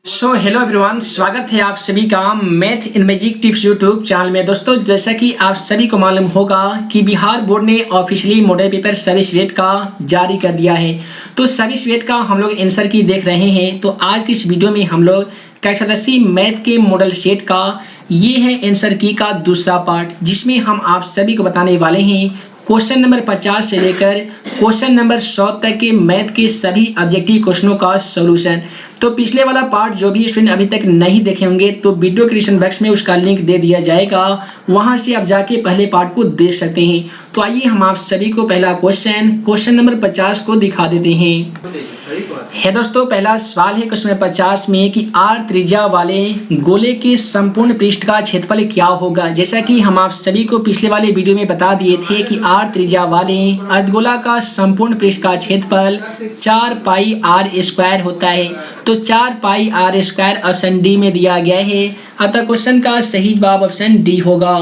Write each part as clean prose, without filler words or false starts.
Hello everyone, स्वागत है आप सभी का math in magic tips YouTube channel में। दोस्तों, जैसा कि आप सभी को मालूम होगा कि बिहार बोर्ड ने officially model paper service wait का जारी कर दिया है। तो सर्विस वेट का हम लोग आंसर की देख रहे हैं। तो आज की इस वीडियो में हम लोग कैशादशी मैथ के मॉडल सेट का ये है आंसर की का दूसरा पार्ट, जिसमें हम आप सभी को बताने वाले हैं क्वेश्चन नंबर 50 से लेकर क्वेश्चन नंबर 100 तक के मैथ के सभी ऑब्जेक्टिव क्वेश्चनों का सॉल्यूशन। तो पिछले वाला पार्ट जो भी स्टूडेंट अभी तक नहीं देखे होंगे तो वीडियो क्रिएशन बॉक्स में उसका लिंक दे दिया जाएगा, वहां से आप जाके पहले पार्ट को देख सकते हैं। तो आइए हम आप सभी को पहला क्वेश्चन नंबर 50 को दिखा देते हैं। दोस्तों, पहला सवाल है क्वेश्चन नंबर 50 में कि आर त्रिज्या वाले गोले के संपूर्ण पृष्ठ का क्षेत्रफल क्या होगा। जैसा कि हम आप सभी को पिछले वाले वीडियो में बता दिए थे कि आर त्रिज्या वाले अर्धगोला का संपूर्ण पृष्ठ का क्षेत्रफल 4 पाई आर स्क्वायर होता है। तो 4 पाई आर स्क्वायर ऑप्शन डी में दिया गया है, अतः क्वेश्चन का सही जवाब ऑप्शन डी होगा।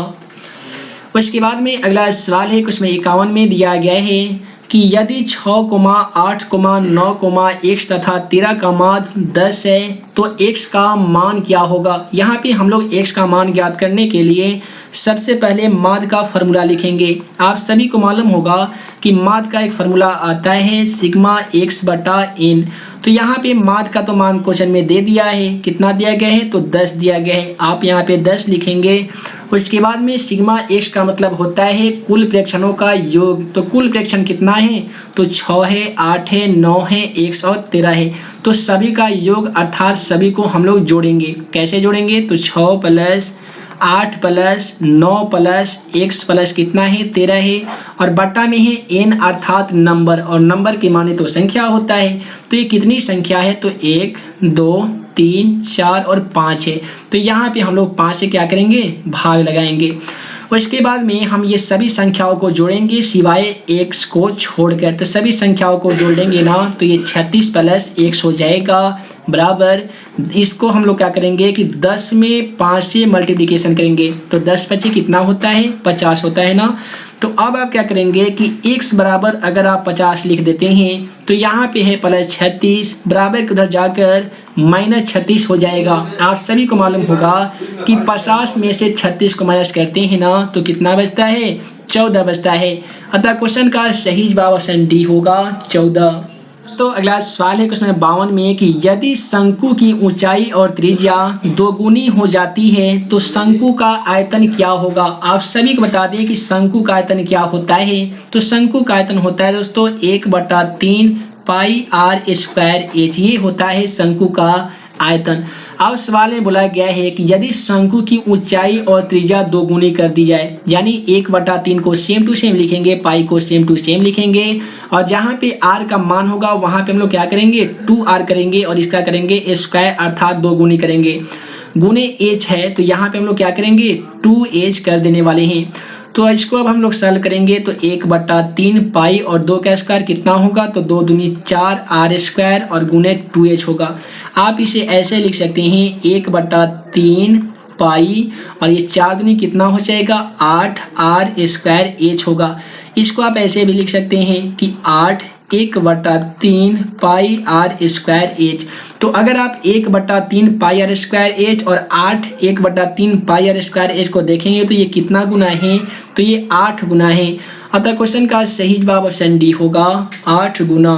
उसके बाद में अगला सवाल है क्वेश्चन 51 में दिया गया है कि यदि 6, 8, 9, x तथा 13 का मान 10 है तो x का मान क्या होगा। यहाँ पे हम लोग x का मान ज्ञात करने के लिए सबसे पहले माद का फॉर्मूला लिखेंगे। आप सभी को मालूम होगा कि माद का एक फॉर्मूला आता है सिग्मा x बटा n। तो यहाँ पे माद का तो मान क्वेश्चन में दे दिया है, कितना दिया गया है तो 10 दिया गया है। आप यहाँ पे 10 लिखेंगे। उसके बाद में सिग्मा x का मतलब होता है कुल प्रेक्षणों का योग। तो कुल प्रेक्षण कितना है तो 6 है, 8 है, 9 है, 1 और 13 है। तो सभी का योग अर्थात सभी को हम लोग जोड़ेंगे। कैसे जोड़ेंगे तो 6 plus 8 plus 9 plus x plus कितना है 13 है, और बटा में है n अर्थात नंबर, और नंबर के माने तो संख्या होता है। तो ये कितनी संख्या है तो 1, 2, 3, 4 और 5 है। तो यहाँ पे हम लोग 5 से क्या करेंगे भाग लगाएंगे। उसके बाद में हम ये सभी संख्याओं को जोड़ेंगे सिवाय x को छोड़कर। तो सभी संख्याओं को जोड़ देंगे ना तो ये 36 प्लस x हो जाएगा बराबर, इसको हम लोग क्या करेंगे कि 10 में 5 से मल्टीप्लिकेशन करेंगे। तो 10 बचे कितना होता है 50 होता है ना। तो अब आप क्या करेंगे कि x बराबर अगर आप 50 लिख देते हैं तो यहाँ पे है प्लस 36 बराबर उधर जाकर माइनस 36 हो जाएगा। आप सभी को मालूम होगा कि 50 में से 36 को माइनस करते हैं ना तो कितना बचता है 14 बचता है। अतः क्वेश्चन का सही जवाब ऑप्शन डी होगा 14। तो अगला सवाल है क्वेश्चन 52 में कि यदि शंकु की ऊंचाई और त्रिज्या दोगुनी हो जाती है तो शंकु का आयतन क्या होगा। आप सभी को बता दें कि शंकु का आयतन क्या होता है। तो शंकु का आयतन होता है दोस्तों 1/3 पाई आर स्क्वायर एच, ये होता है शंकु का आयतन। अब सवाल में बोला गया है कि यदि शंकु की ऊंचाई और त्रिज्या दोगुनी कर दी जाए, यानी 1/3 को सेम टू सेम लिखेंगे, पाई को सेम टू सेम लिखेंगे, और जहाँ पे आर का मान होगा वहाँ पे हम लोग क्या करेंगे 2r करेंगे, और इसका करेंगे स्क्वायर अर्थात दोगुनी करेंगे। गुने एच है तो यहाँ पे हम लोग क्या करेंगे 2h कर देने वाले हैं। तो इसको अब हम लोग सॉल्व करेंगे तो 1/3 पाई और 2 का स्क्वायर कितना होगा तो 2 दूनी 4 आर स्क्वायर और गुने 2h होगा। आप इसे ऐसे लिख सकते हैं 1/3 पाई और ये 4 दूनी कितना हो जाएगा 8 आर स्क्वायर एच होगा। इसको आप ऐसे भी लिख सकते हैं कि 8 1/3 पाई आर स्क्वायर एच। तो अगर आप 1/3 पाई आर स्क्वायर एच और 8 1/3 पाई आर स्क्वायर एच को देखेंगे तो ये कितना गुना है तो ये 8 गुना है। अतः क्वेश्चन का सही जवाब ऑप्शन डी होगा 8 गुना।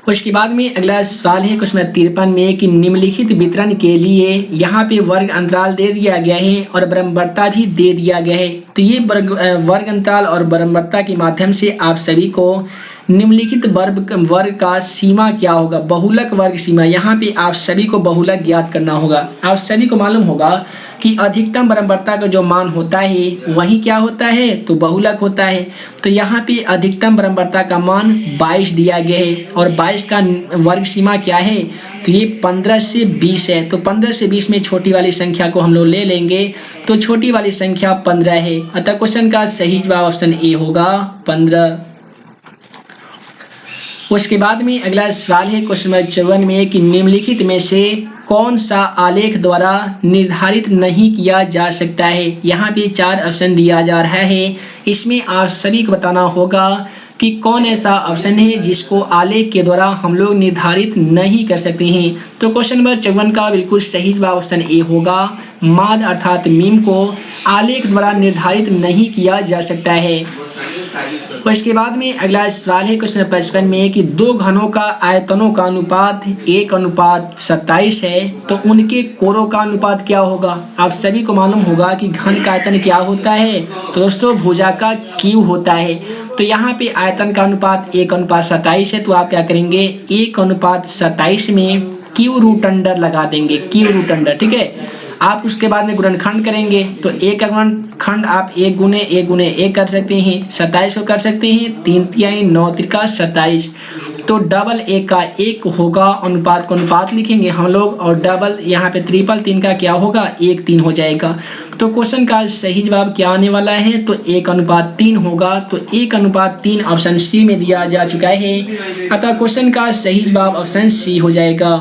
उसके बाद में अगला सवाल है क्वेश्चन 53 में कि निम्नलिखित वितरण के लिए यहाँ पे वर्ग अंतराल दे दिया गया है और बराबरता भी दे दिया गया है। तो ये वर्ग अंतराल और बराबरता के माध्यम से आप सभी को निम्नलिखित वर्ग का सीमा क्या होगा, बहुलक वर्ग सीमा। यहाँ पे आप सभी को बहुलक ज्ञात करना होगा। आप सभी को मालूम होगा कि अधिकतम बराबरता का जो मान होता है वही क्या होता है तो बहुलक होता है। तो यहाँ पे अधिकतम बराबरता का मान 22 दिया गया है, और 22 का वर्ग सीमा क्या है तो ये 15 से 20 है। तो 15 से 20 में छोटी वाली संख्या को हम लोग ले लेंगे तो छोटी वाली संख्या 15 है। अतः क्वेश्चन का सही जवाब ऑप्शन ए होगा 15। उसके बाद में अगला सवाल है क्वेश्चन नंबर 54 में कि निम्नलिखित में से कौन सा आलेख द्वारा निर्धारित नहीं किया जा सकता है। यहाँ पे 4 ऑप्शन दिया जा रहा है, इसमें आप सभी को बताना होगा कि कौन ऐसा ऑप्शन है जिसको आलेख के द्वारा हम लोग निर्धारित नहीं कर सकते हैं। तो क्वेश्चन नंबर 54 का बिल्कुल सही जवाब ऑप्शन ए होगा। माद अर्थात मीम को आलेख द्वारा निर्धारित नहीं किया जा सकता है। उसके बाद में अगला सवाल है क्वेश्चन 55 में कि दो घनों का आयतनों का अनुपात 1:27 है, तो उनके कोरों का अनुपात क्या होगा। आप सभी को मालूम होगा कि घन का आयतन क्या होता है, तो दोस्तों भुजा का क्यू होता है। तो यहाँ पे आयतन का अनुपात 1:27 है, तो आप क्या करेंगे 1:27 में क्यू रूट अंडर लगा देंगे, क्यू रूट अंडर, ठीक है। आप उसके बाद में गुणनखंड करेंगे तो एक का गुणनखंड आप 1 गुने 1 कर सकते हैं, 27 को कर सकते हैं, 3 तिहाई 9 त्रिका 27। तो डबल 1 का 1 होगा, अनुपात को अनुपात लिखेंगे हम लोग, और डबल यहाँ पे ट्रिपल 3 का क्या होगा 1/3 हो जाएगा। तो क्वेश्चन का सही जवाब क्या आने वाला है, तो 1:3 होगा। तो 1:3 ऑप्शन सी में दिया जा चुका है, अतः क्वेश्चन का सही जवाब ऑप्शन सी हो जाएगा।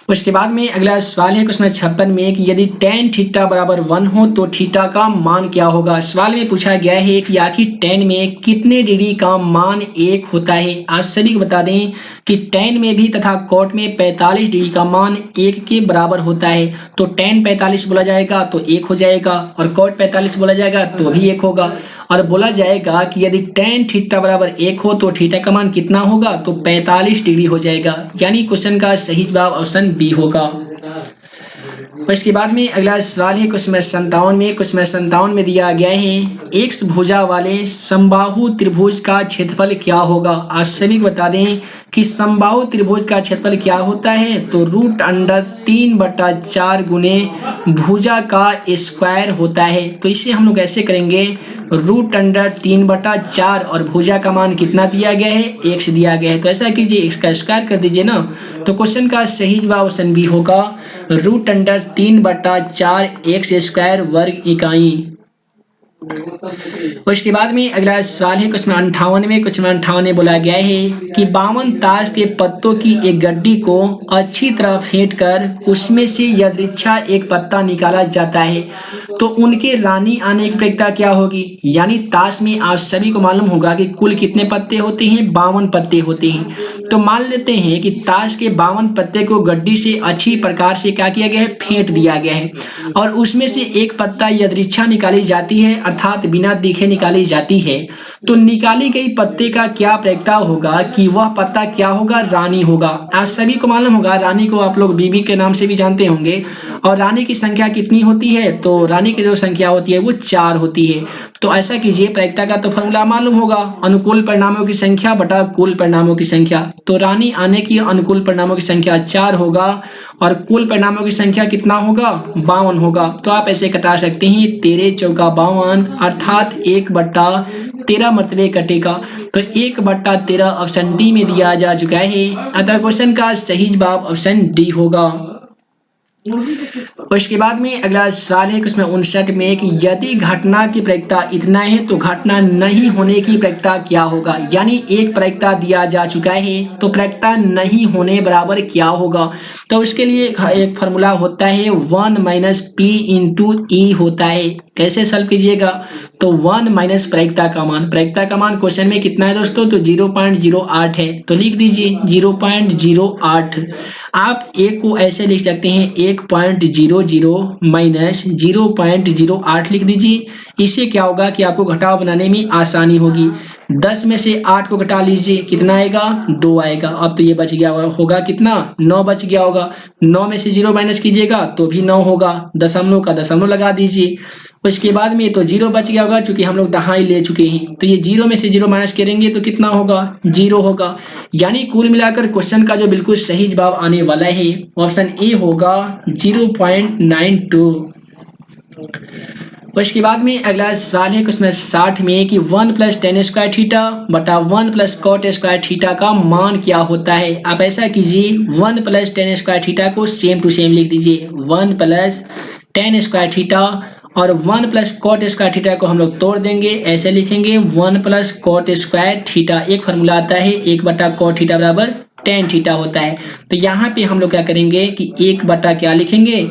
उसके बाद में अगला सवाल है क्वेश्चन 56 में कि यदि tan थीटा बराबर 1 हो तो थीटा का मान क्या होगा। सवाल में पूछा गया है कि आखिर tan में कितने डिग्री का मान 1 होता है। आप सभी को बता दें कि tan में भी तथा cot में 45 डिग्री का मान 1 के बराबर होता है। तो tan 45 बोला जाएगा तो 1 हो जाएगा, और cot 45 बोला जाएगा तो भी 1 होगा। और बोला जाएगा कि यदि tan थीटा बराबर 1 हो तो थीटा का मान कितना होगा, तो 45 डिग्री हो जाएगा। यानी क्वेश्चन का सही जवाब ऑप्शन बी होगा। इसके बाद में अगला सवाल है क्वेश्चन 57 में दिया गया है एक्स भुजा वाले समबाहु त्रिभुज का क्षेत्रफल क्या होगा। आप सभी को बता दें कि समबाहु त्रिभुज का क्षेत्रफल क्या होता है, तो रूट अंडर 3/4 गुने भुजा का स्क्वायर होता है। तो इसे हम लोग ऐसे करेंगे, रूट अंडर 3/4 और भुजा का मान कितना दिया गया है, x दिया गया है। तो ऐसा कीजिए x का स्क्वायर कर दीजिए ना, तो क्वेश्चन का सही जवाब ऑप्शन बी होगा, रूट अंडर 3/4 x² वर्ग इकाई। उसके बाद में अगला सवाल है क्वेश्चन 58 में बोला गया है कि 52 ताश के पत्तों की एक गड्डी को अच्छी तरह फेंट कर उसमें से यदृच्छा एक पत्ता निकाला जाता है, तो उनके रानी आने की प्रक्रिया क्या होगी। यानी ताश में आप सभी को मालूम होगा कि कुल कितने पत्ते होते हैं, 52 पत्ते होते हैं। तो मान लेते हैं कि ताश के 52 पत्ते को गड्डी से अच्छी प्रकार से क्या किया गया है, फेंट दिया गया है, और उसमें से एक पत्ता यदृच्छा निकाली जाती है, अर्थात बिना दिखे निकाली जाती है। तो निकाली गई पत्ते का क्या प्रक्रिया होगा कि वह पत्ता क्या होगा, रानी होगा। आप सभी को मालूम होगा रानी को आप लोग बीबी के नाम से भी जानते होंगे, और रानी की संख्या कितनी होती है, तो रानी की जो संख्या होती है वो 4 होती है। तो ऐसा कीजिए, प्रक्रिया का तो फॉर्मूला मालूम होगा, अनुकूल परिणामों की संख्या बटा कुल परिणामों की संख्या। तो रानी आने की अनुकूल परिणामों की संख्या 4 होगा, और कुल परिणामों की संख्या कितना होगा, 52 होगा। तो आप ऐसे कटा सकते हैं, 13 चौका 52, अर्थात 1/13 मरतबे कटेगा। तो 1/13 ऑप्शन डी में दिया जा चुका है, अतः क्वेश्चन का सही जवाब ऑप्शन डी होगा। उसके बाद में अगला सवाल है उसमें 59 में कि यदि घटना की प्रक्रिया इतना है तो घटना नहीं होने की प्रक्रिया क्या होगा। यानी एक प्रक्रिया दिया जा चुका है तो प्रक्रिया नहीं होने बराबर क्या होगा। तो उसके लिए एक फॉर्मूला होता है 1 - p × e होता है। कैसे सॉल्व कीजिएगा, तो 1 - प्रक्रिया का मान क्वेश्चन में कितना है दोस्तों, तो 0.08 है। तो लिख दीजिए 0.08। आप एक को ऐसे लिख सकते हैं 1.00 - 0.08 लिख दीजिए। इससे क्या होगा कि आपको घटाव बनाने में आसानी होगी। 10 में से 8 को घटा लीजिए, कितना आएगा, 2 आएगा। अब तो ये बच गया होगा कितना, 9 बच गया होगा। 9 में से 0 माइनस कीजिएगा तो भी 9 होगा, दशमलव का दशमलव लगा दीजिए। उसके बाद में तो 0 बच गया होगा, क्योंकि हम लोग दहाई ले चुके हैं। तो ये 0 में से 0 माइनस करेंगे तो कितना होगा, 0 होगा। यानी कुल मिलाकर क्वेश्चन का जो बिल्कुल सही जवाब आने वाला है ऑप्शन ए होगा 0.92। उसके बाद में अगला सवाल है उसमें 60 में कि 1 + tan² थीटा बटा 1 + cot² थीटा का मान क्या होता है। आप ऐसा कीजिए, 1 + tan² थीटा को सेम टू सेम लिख दीजिए, 1 + tan² थीटा, और 1 + cot² थीटा को हम लोग तोड़ देंगे, ऐसे लिखेंगे 1 + cot² थीटा। एक फॉर्मूला आता है 1/cot थीटा बराबर टेन थीटा होता है। तो यहाँ पे हम लोग क्या करेंगे कि एक बटा क्या लिखेंगे,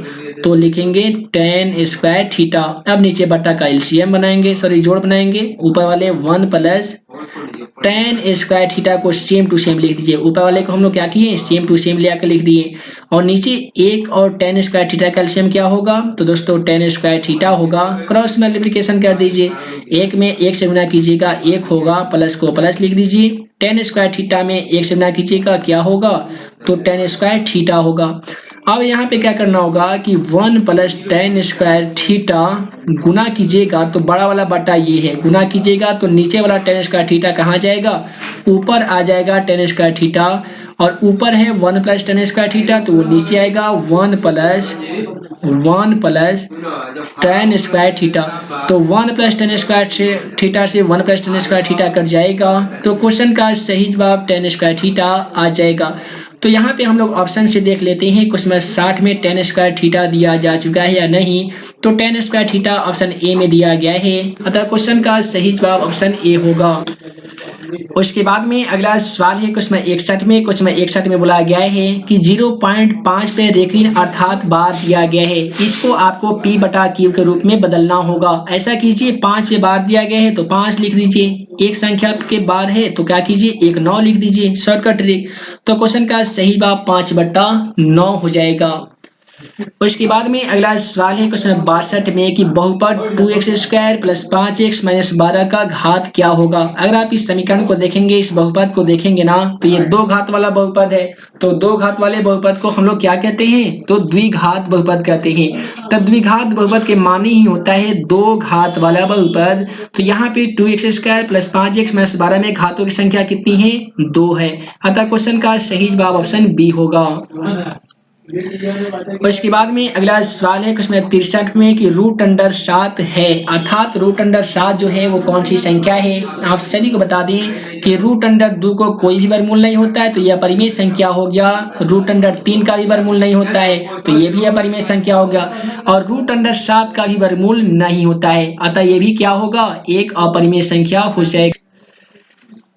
तो लिखेंगे टेन स्क्वायर थीटा। अब नीचे बटा का एलसीएम बनाएंगे, सॉरी जोड़ बनाएंगे, ऊपर वाले 1 प्लस टेन स्क्वायर थीटा को सेम टू सेम लिख दीजिए। ऊपर वाले को हम लोग क्या किए, सेम टू सेम ले आकर लिख दिए। और नीचे एक और टेन स्क्वायर थीटा का एलसीएम क्या होगा, तो दोस्तों टेन स्क्वायर थीटा होगा। क्रॉस मल्टीप्लिकेशन कर दीजिए, एक में एक से गुना कीजिएगा एक होगा, प्लस को प्लस लिख दीजिए। टेन स्क्वायर थीटा में एक से गुना कीजिएगा क्या होगा, तो टेन स्क्वायर थीटा होगा। अब यहाँ पे क्या करना होगा कि 1 प्लस टेन स्क्वायर थीटा गुना कीजिएगा, तो बड़ा वाला बटा ये है, गुना कीजिएगा तो नीचे वाला टेन स्क्वायर थीटा कहाँ जाएगा, ऊपर आ जाएगा टेन स्क्वायर थीटा। और ऊपर है 1 प्लस टेन स्क्वायर थीटा, तो वो नीचे आएगा 1 प्लस टेन स्क्वायर थीटा। तो 1 प्लस टेन स्क्वायर थीटा से 1 plus ten square theta cut जाएगा, तो क्वेश्चन का सही जवाब टेन स्क्वायर थीटा आ जाएगा। तो यहाँ पे हम लोग ऑप्शन से देख लेते हैं क्वेश्चन 60 में टेन स्क्वायर थीटा दिया जा चुका है या नहीं। तो ten square theta option A में दिया गया है, अतः क्वेश्चन का सही जवाब ऑप्शन ए होगा। उसके बाद में अगला सवाल है क्वेश्चन 61 में। क्वेश्चन 61 में बोला गया है कि 0.5 पे रेखिन अर्थात बार दिया गया है, इसको आपको p बटा क्यू के रूप में बदलना होगा। ऐसा कीजिए, 5 पे बार दिया गया है तो 5 लिख दीजिए, एक संख्या के बार है तो क्या कीजिए, एक 9 लिख दीजिए, शॉर्टकट ट्रिक। तो क्वेश्चन का सही जवाब 5/9 हो जाएगा। उसके बाद में अगला सवाल है क्वेश्चन 62 में कि बहुपद 2x square plus 5x minus 12 का घात क्या होगा। अगर आप इस समीकरण को देखेंगे, इस बहुपद को देखेंगे ना, तो ये दो घात वाला बहुपद है। तो दो घात वाले बहुपद को हम लोग क्या कहते हैं, तो द्विघात बहुपद कहते हैं। तो द्विघात बहुपद के माने ही होता है दो घात वाला बहुपद। तो यहाँ पे 2x square plus 5x minus 12 में घातों की संख्या कितनी है, 2 है, अतः क्वेश्चन का सही जवाब ऑप्शन बी होगा। उसके बाद में अगला सवाल है क्वेश्चन 63 में कि रूट अंडर 7 है, अर्थात रूट अंडर 7 जो है वो कौन सी संख्या है। आप सभी को बता दें कि रूट अंडर 2 को कोई भी वर्गमूल नहीं होता है, तो यह अपरिमेय संख्या हो गया। रूट अंडर 3 का भी वर्गमूल नहीं होता है, तो ये भी अपरिमेय संख्या हो गया। और रूट अंडर 7 का भी वर्गमूल नहीं होता है, अतः ये भी क्या होगा, एक अपरिमेय संख्या हो जाएगा।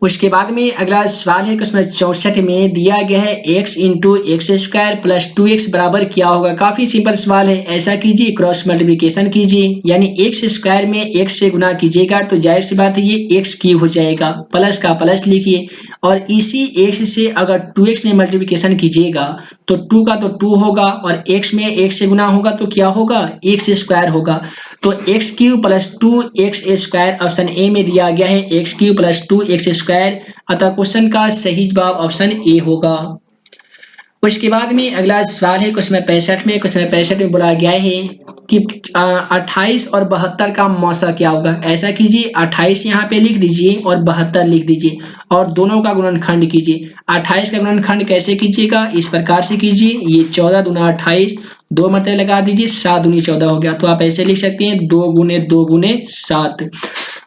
उसके बाद में अगला सवाल है क्वेश्चन 64 में दिया गया है x into x square plus 2x बराबर क्या होगा। काफी सिंपल सवाल है। ऐसा कीजिए, क्रॉस मल्टीप्लिकेशन कीजिए, यानी x स्क्वायर में x से गुना कीजिएगा तो जाहिर सी बात है ये x क्यूब हो जाएगा, प्लस का प्लस लिखिए। और इसी x से अगर 2x में मल्टीप्लिकेशन कीजिएगा तो 2 का तो 2 होगा, और x में x से गुना होगा तो क्या होगा, x स्क्वायर होगा। तो x cube plus 2x square option A में दिया गया है, x cube plus 2x square, अतः क्वेश्चन का सही जवाब ऑप्शन ए होगा। उसके बाद में अगला सवाल है क्वेश्चन 65 में। क्वेश्चन 65 में बोला गया है कि 28 और 72 का मौसा क्या होगा। ऐसा कीजिए, 28 यहाँ पे लिख दीजिए और 72 लिख दीजिए और दोनों का गुणनखंड कीजिए। 28 का गुणनखंड कैसे कीजिएगा, इस प्रकार से कीजिए, ये 14 दूना 28, 2 मरतबे लगा दीजिए, 7 दूनी 14 हो गया। तो आप ऐसे लिख सकते हैं 2 गुने 2 गुने 7।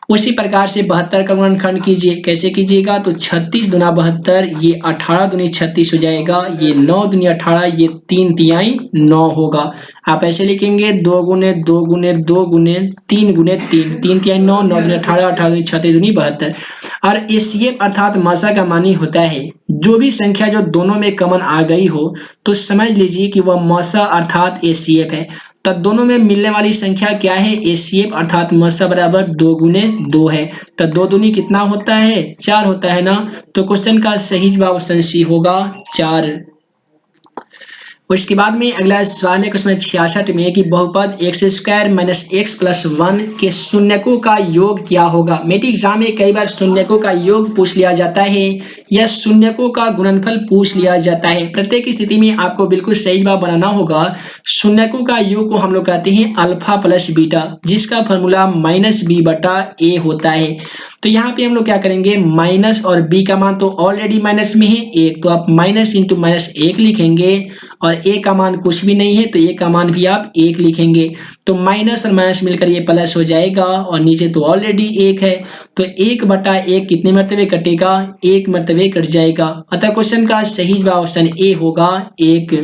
उसी प्रकार से 72 का गुणनखंड कीजिए, कैसे कीजिएगा, तो 36 दूना 72, ये 18 दूनी 36 हो जाएगा, ये 9 दूनी 18, ये 3 तिहाई 9 होगा। आप ऐसे लिखेंगे 2 गुने 2 गुने 2 गुने 3 गुने 3, 3 तिहाई 9, 9 दूनी 18, 18 दूनी 36 दूनी 72। और एचसीएफ अर्थात मौसा का मानी होता है जो भी संख्या जो दोनों में कॉमन आ गई हो तो समझ लीजिए कि वह मौसा अर्थात एचसीएफ है। तब दोनों में मिलने वाली संख्या क्या है, एचसीएफ अर्थात मौसा बराबर 2 गुने 2 है। तो 2 दूनी कितना होता है, 4 होता है ना। तो क्वेश्चन का सही जवाब ऑप्शन सी होगा, 4। उसके बाद में अगला सवाल है क्वेश्चन 66 में कि बहुपद x square minus x plus 1 के शून्यकों का योग क्या होगा। मेट्रिक एग्जाम में कई बार शून्यकों का योग पूछ लिया जाता है या शून्यकों का गुणनफल पूछ लिया जाता है। प्रत्येक स्थिति में आपको बिल्कुल सही जवाब बनाना होगा। शून्यकों का योग को हम लोग कहते हैं अल्फा प्लस बीटा, जिसका फॉर्मूला माइनस बी बटा ए होता है। तो यहाँ पे हम लोग क्या करेंगे, माइनस और बी का मान तो ऑलरेडी माइनस में है 1, तो आप माइनस इंटू माइनस 1 लिखेंगे और ए का मान कुछ भी नहीं है तो ए का मान भी आप 1 लिखेंगे। तो माइनस और माइनस मिलकर ये प्लस हो जाएगा और नीचे तो ऑलरेडी 1 है, तो 1/1 कितने मरतबे कटेगा, 1 मरतबे कट जाएगा। अतः क्वेश्चन का सही जवाब ऑप्शन ए होगा, 1।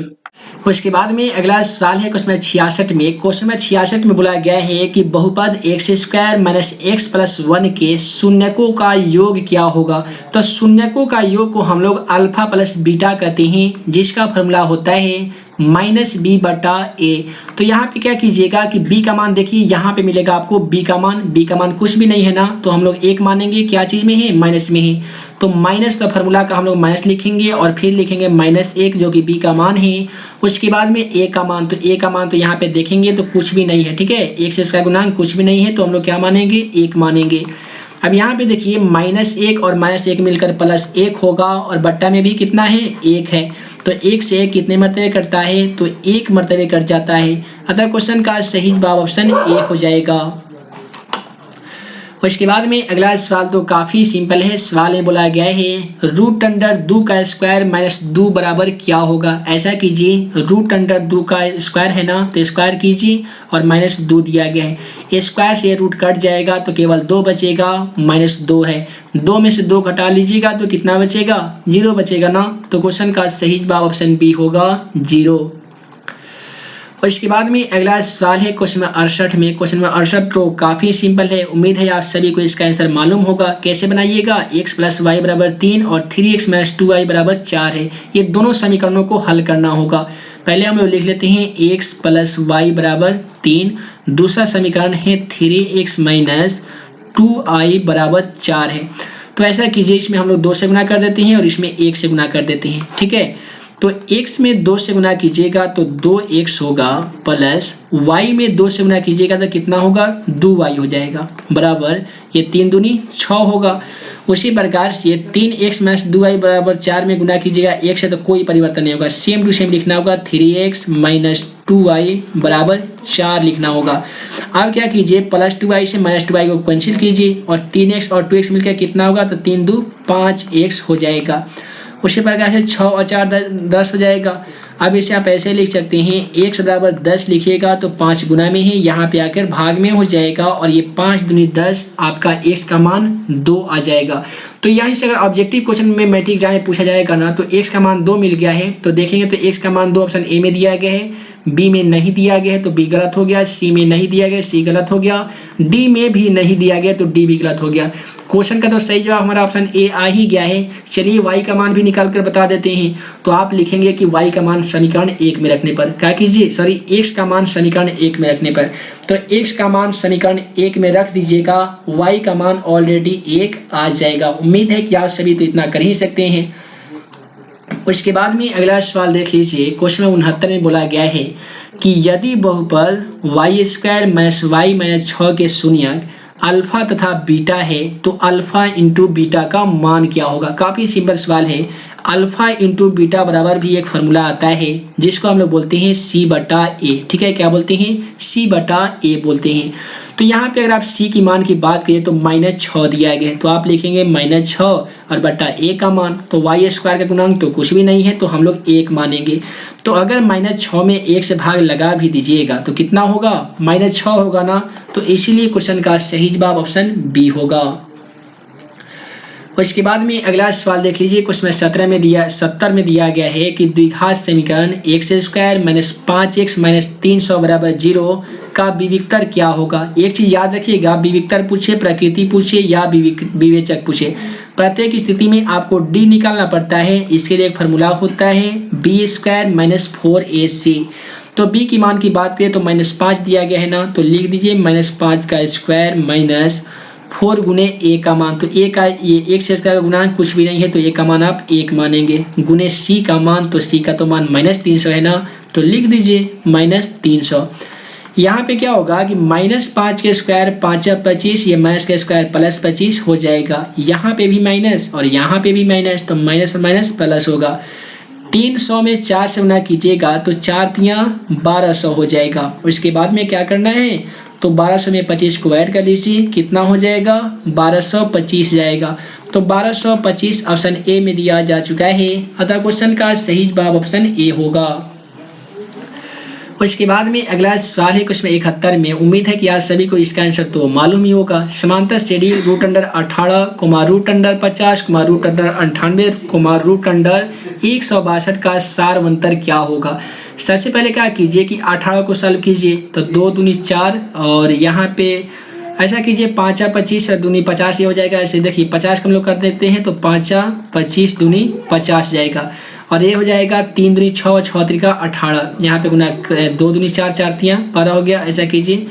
उसके बाद में अगला सवाल है क्वेश्चन 66 में। क्वेश्चन 66 में बोला गया है कि बहुपद x square minus x plus 1 के शून्यकों का योग क्या होगा। तो शून्यकों का योग को हम लोग अल्फा प्लस बीटा कहते हैं, जिसका फॉर्मूला होता है माइनस बी बटा ए। तो यहाँ पे क्या कीजिएगा कि बी का मान देखिए, यहाँ पे मिलेगा आपको बी का मान कुछ भी नहीं है ना, तो हम लोग एक मानेंगे, क्या चीज में है, माइनस में है। तो माइनस का फॉर्मूला का हम लोग माइनस लिखेंगे और फिर लिखेंगे -1 जो कि बी का मान है। उसके बाद में ए का मान, तो ए का मान तो यहाँ पे देखेंगे तो कुछ भी नहीं है, ठीक है, एक से इसका गुणांक कुछ भी नहीं है, तो हम लोग क्या मानेंगे, 1 मानेंगे। अब यहाँ पे देखिए -1 और -1 मिलकर +1 होगा और बट्टा में भी कितना है, 1 है। तो 1 से 1 कितने मरतबे कटता है, तो 1 मरतबे कट जाता है। अतः क्वेश्चन का सही जवाब ऑप्शन ए हो जाएगा। उसके बाद में अगला सवाल तो काफी सिंपल है। सवाल में बोला गया है √2 का स्क्वायर माइनस 2 बराबर क्या होगा। ऐसा कीजिए, √2 का स्क्वायर है ना, तो स्क्वायर कीजिए और -2 दिया गया है, स्क्वायर से रूट कट जाएगा तो केवल 2 बचेगा, -2 है, 2 में से 2 घटा लीजिएगा तो कितना बचेगा, 0 बचेगा ना। तो क्वेश्चन का सही जवाब ऑप्शन बी होगा 0। और इसके बाद में अगला सवाल है क्वेश्चन 68 में। क्वेश्चन 68 तो काफी सिंपल है, उम्मीद है आप सभी को इसका आंसर मालूम होगा। कैसे बनाइएगा, x + y = 3 और 3x - 2y = 4 है। ये दोनों समीकरणों को हल करना होगा। पहले हम लोग लिख लेते हैं x + y = 3, दूसरा समीकरण है 3x - 2y = 4 है। तो ऐसा कीजिए, इसमें हम लोग 2 से गुना कर देते हैं और इसमें 1 से गुना कर देते हैं, ठीक है। तो x में 2 से गुना कीजिएगा तो 2x होगा, प्लस y में 2 से गुना कीजिएगा तो कितना होगा, 2y हो जाएगा, बराबर ये 3 दूनी 6 होगा। उसी प्रकार से 3x - 2y = 4 में गुना कीजिएगा 1 से तो कोई परिवर्तन नहीं होगा, सेम टू सेम लिखना होगा, 3x - 2y = 4 लिखना होगा। अब क्या कीजिए, +2y से -2y को कैंसिल कीजिए और 3x और 2x मिलकर कितना होगा, तो 3 दूनी 5x हो जाएगा। उसी प्रकार से 6 और 4 10 हो जाएगा। अब इसे आप ऐसे लिख सकते हैं, x = 10 लिखिएगा तो 5 गुना में है, यहाँ पे आकर भाग में हो जाएगा और ये 5 दूनी 10, आपका x का मान 2 आ जाएगा। तो यहाँ से अगर ऑब्जेक्टिव क्वेश्चन में मैट्रिक एग्जाम में पूछा जाएगा ना, तो x का मान 2 मिल गया है, तो देखेंगे तो x का मान 2 ऑप्शन ए में दिया गया है, बी में नहीं दिया गया है तो बी गलत हो गया, सी में नहीं दिया गया, सी गलत हो गया, डी में भी नहीं दिया गया तो डी भी गलत हो गया। क्वेश्चन का तो सही जवाब हमारा ऑप्शन ए आ ही गया है। चलिए y का मान भी निकाल कर बता देते हैं। तो आप लिखेंगे कि y का मान समीकरण 1 में रखने पर, क्या कीजिए, सॉरी x का मान समीकरण 1 में रखने पर, तो x का मान समीकरण 1 में रख दीजिएगा, y का मान ऑलरेडी 1 आ जाएगा। उम्मीद है कि आप सभी तो इतना कर ही सकते हैं। उसके बाद में अगला सवाल देख लीजिए। क्वेश्चन 69 में बोला गया है कि यदि बहुपद y² - y - 6 के शून्यक अल्फा तथा बीटा है तो अल्फा इंटू बीटा का मान क्या होगा। काफी सिंपल सवाल है। अल्फा इंटू बीटा बराबर भी एक फॉर्मूला आता है, जिसको हम लोग बोलते हैं c/a, ठीक है, क्या बोलते हैं, c/a बोलते हैं। तो यहाँ पे अगर आप c की मान की बात करें तो -6 दिया गया है, तो आप लिखेंगे -6 और बटा a का मान, तो y² का गुणांक तो कुछ भी नहीं है, तो हम लोग 1 मानेंगे। तो अगर -6 में 1 से भाग लगा भी दीजिएगा तो कितना होगा, -6 होगा ना। तो इसीलिए क्वेश्चन का सही जवाब ऑप्शन बी होगा। और इसके बाद में अगला सवाल देख लीजिए। क्वेश्चन 70 में दिया गया है कि द्विघात समीकरण x² - 5x - 300 = 0 का विविक्तर क्या होगा। एक चीज याद रखिएगा, विविक्तर पूछे, प्रकृति पूछे या विवेचक पूछे, प्रत्येक स्थिति में आपको d निकालना पड़ता है। इसके लिए एक फार्मूला होता है b² - 4ac। तो b की मान की बात करें तो -5 दिया गया है ना, तो लिख दीजिए -5 का स्क्वायर माइनस 4 गुने a का मान, तो a का ये 1 से का गुणांक कुछ भी नहीं है, तो a का मान आप 1 मानेंगे, गुने c का मान, तो c का तो मान -300 है ना, तो लिख दीजिए -300। यहाँ पे क्या होगा कि -5 के स्क्वायर 5 × 25, ये माइनस के स्क्वायर +25 हो जाएगा, यहाँ पे भी माइनस और यहाँ पे भी माइनस, तो माइनस और माइनस प्लस होगा। 300 में 4 से गुना कीजिएगा तो 4 × 1200 हो जाएगा। उसके बाद में क्या करना है, तो 1200 में 25 को ऐड कर लीजिए, कितना हो जाएगा, 1225 जाएगा। तो 1225 ऑप्शन ए में दिया जा चुका है, अतः क्वेश्चन का सही जवाब ऑप्शन ए होगा। उसके बाद में अगला सवाल है क्वेश्चन 71 में। उम्मीद है कि आप सभी को इसका आंसर तो मालूम ही होगा। समांतर श्रेणी root under 18 root under 50 root under 98 root under 162 का सारवंतर क्या होगा। सबसे पहले क्या कीजिए कि 18 को सॉल्व कीजिए तो 2 दूनी 4 और यहाँ पे ऐसा कीजिए 5 25 और दूनी 50 ये हो जाएगा। ऐसे देखिए 50 को हम लोग कर देते हैं तो 5 25 दूनी 50 जाएगा और ये हो जाएगा 3 दूनी 6 6 त्रिका 18। यहाँ पे गुना 2 दूनी 4 4 तियाँ 12 हो गया। ऐसा कीजिए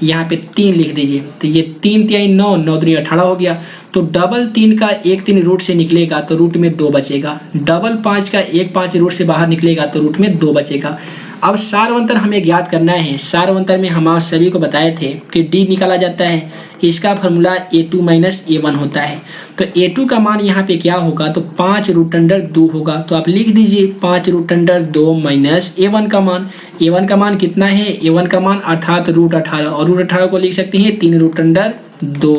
यहाँ पे 3 लिख दीजिए तो ये 3 तिहाई 9 9 दूनी 18 हो गया। तो डबल 3 का 1 3 रूट से निकलेगा तो रूट में 2 बचेगा। डबल 5 का 1 5 रूट से बाहर निकलेगा तो रूट में 2 बचेगा। अब सारवंतर हमें ज्ञात करना है। सारवंतर में हम आप सभी को बताए थे कि डी निकाला जाता है, इसका फॉर्मूला a2 माइनस a1 होता है। तो a2 का मान यहाँ पे क्या होगा तो 5 रूट अंडर 2 होगा। तो आप लिख दीजिए 5 रूट अंडर 2 माइनस a1 का मान। a1 का मान कितना है, a1 का मान अर्थात रूट 18 और रूट 18 को लिख सकते हैं 3 रूट अंडर 2।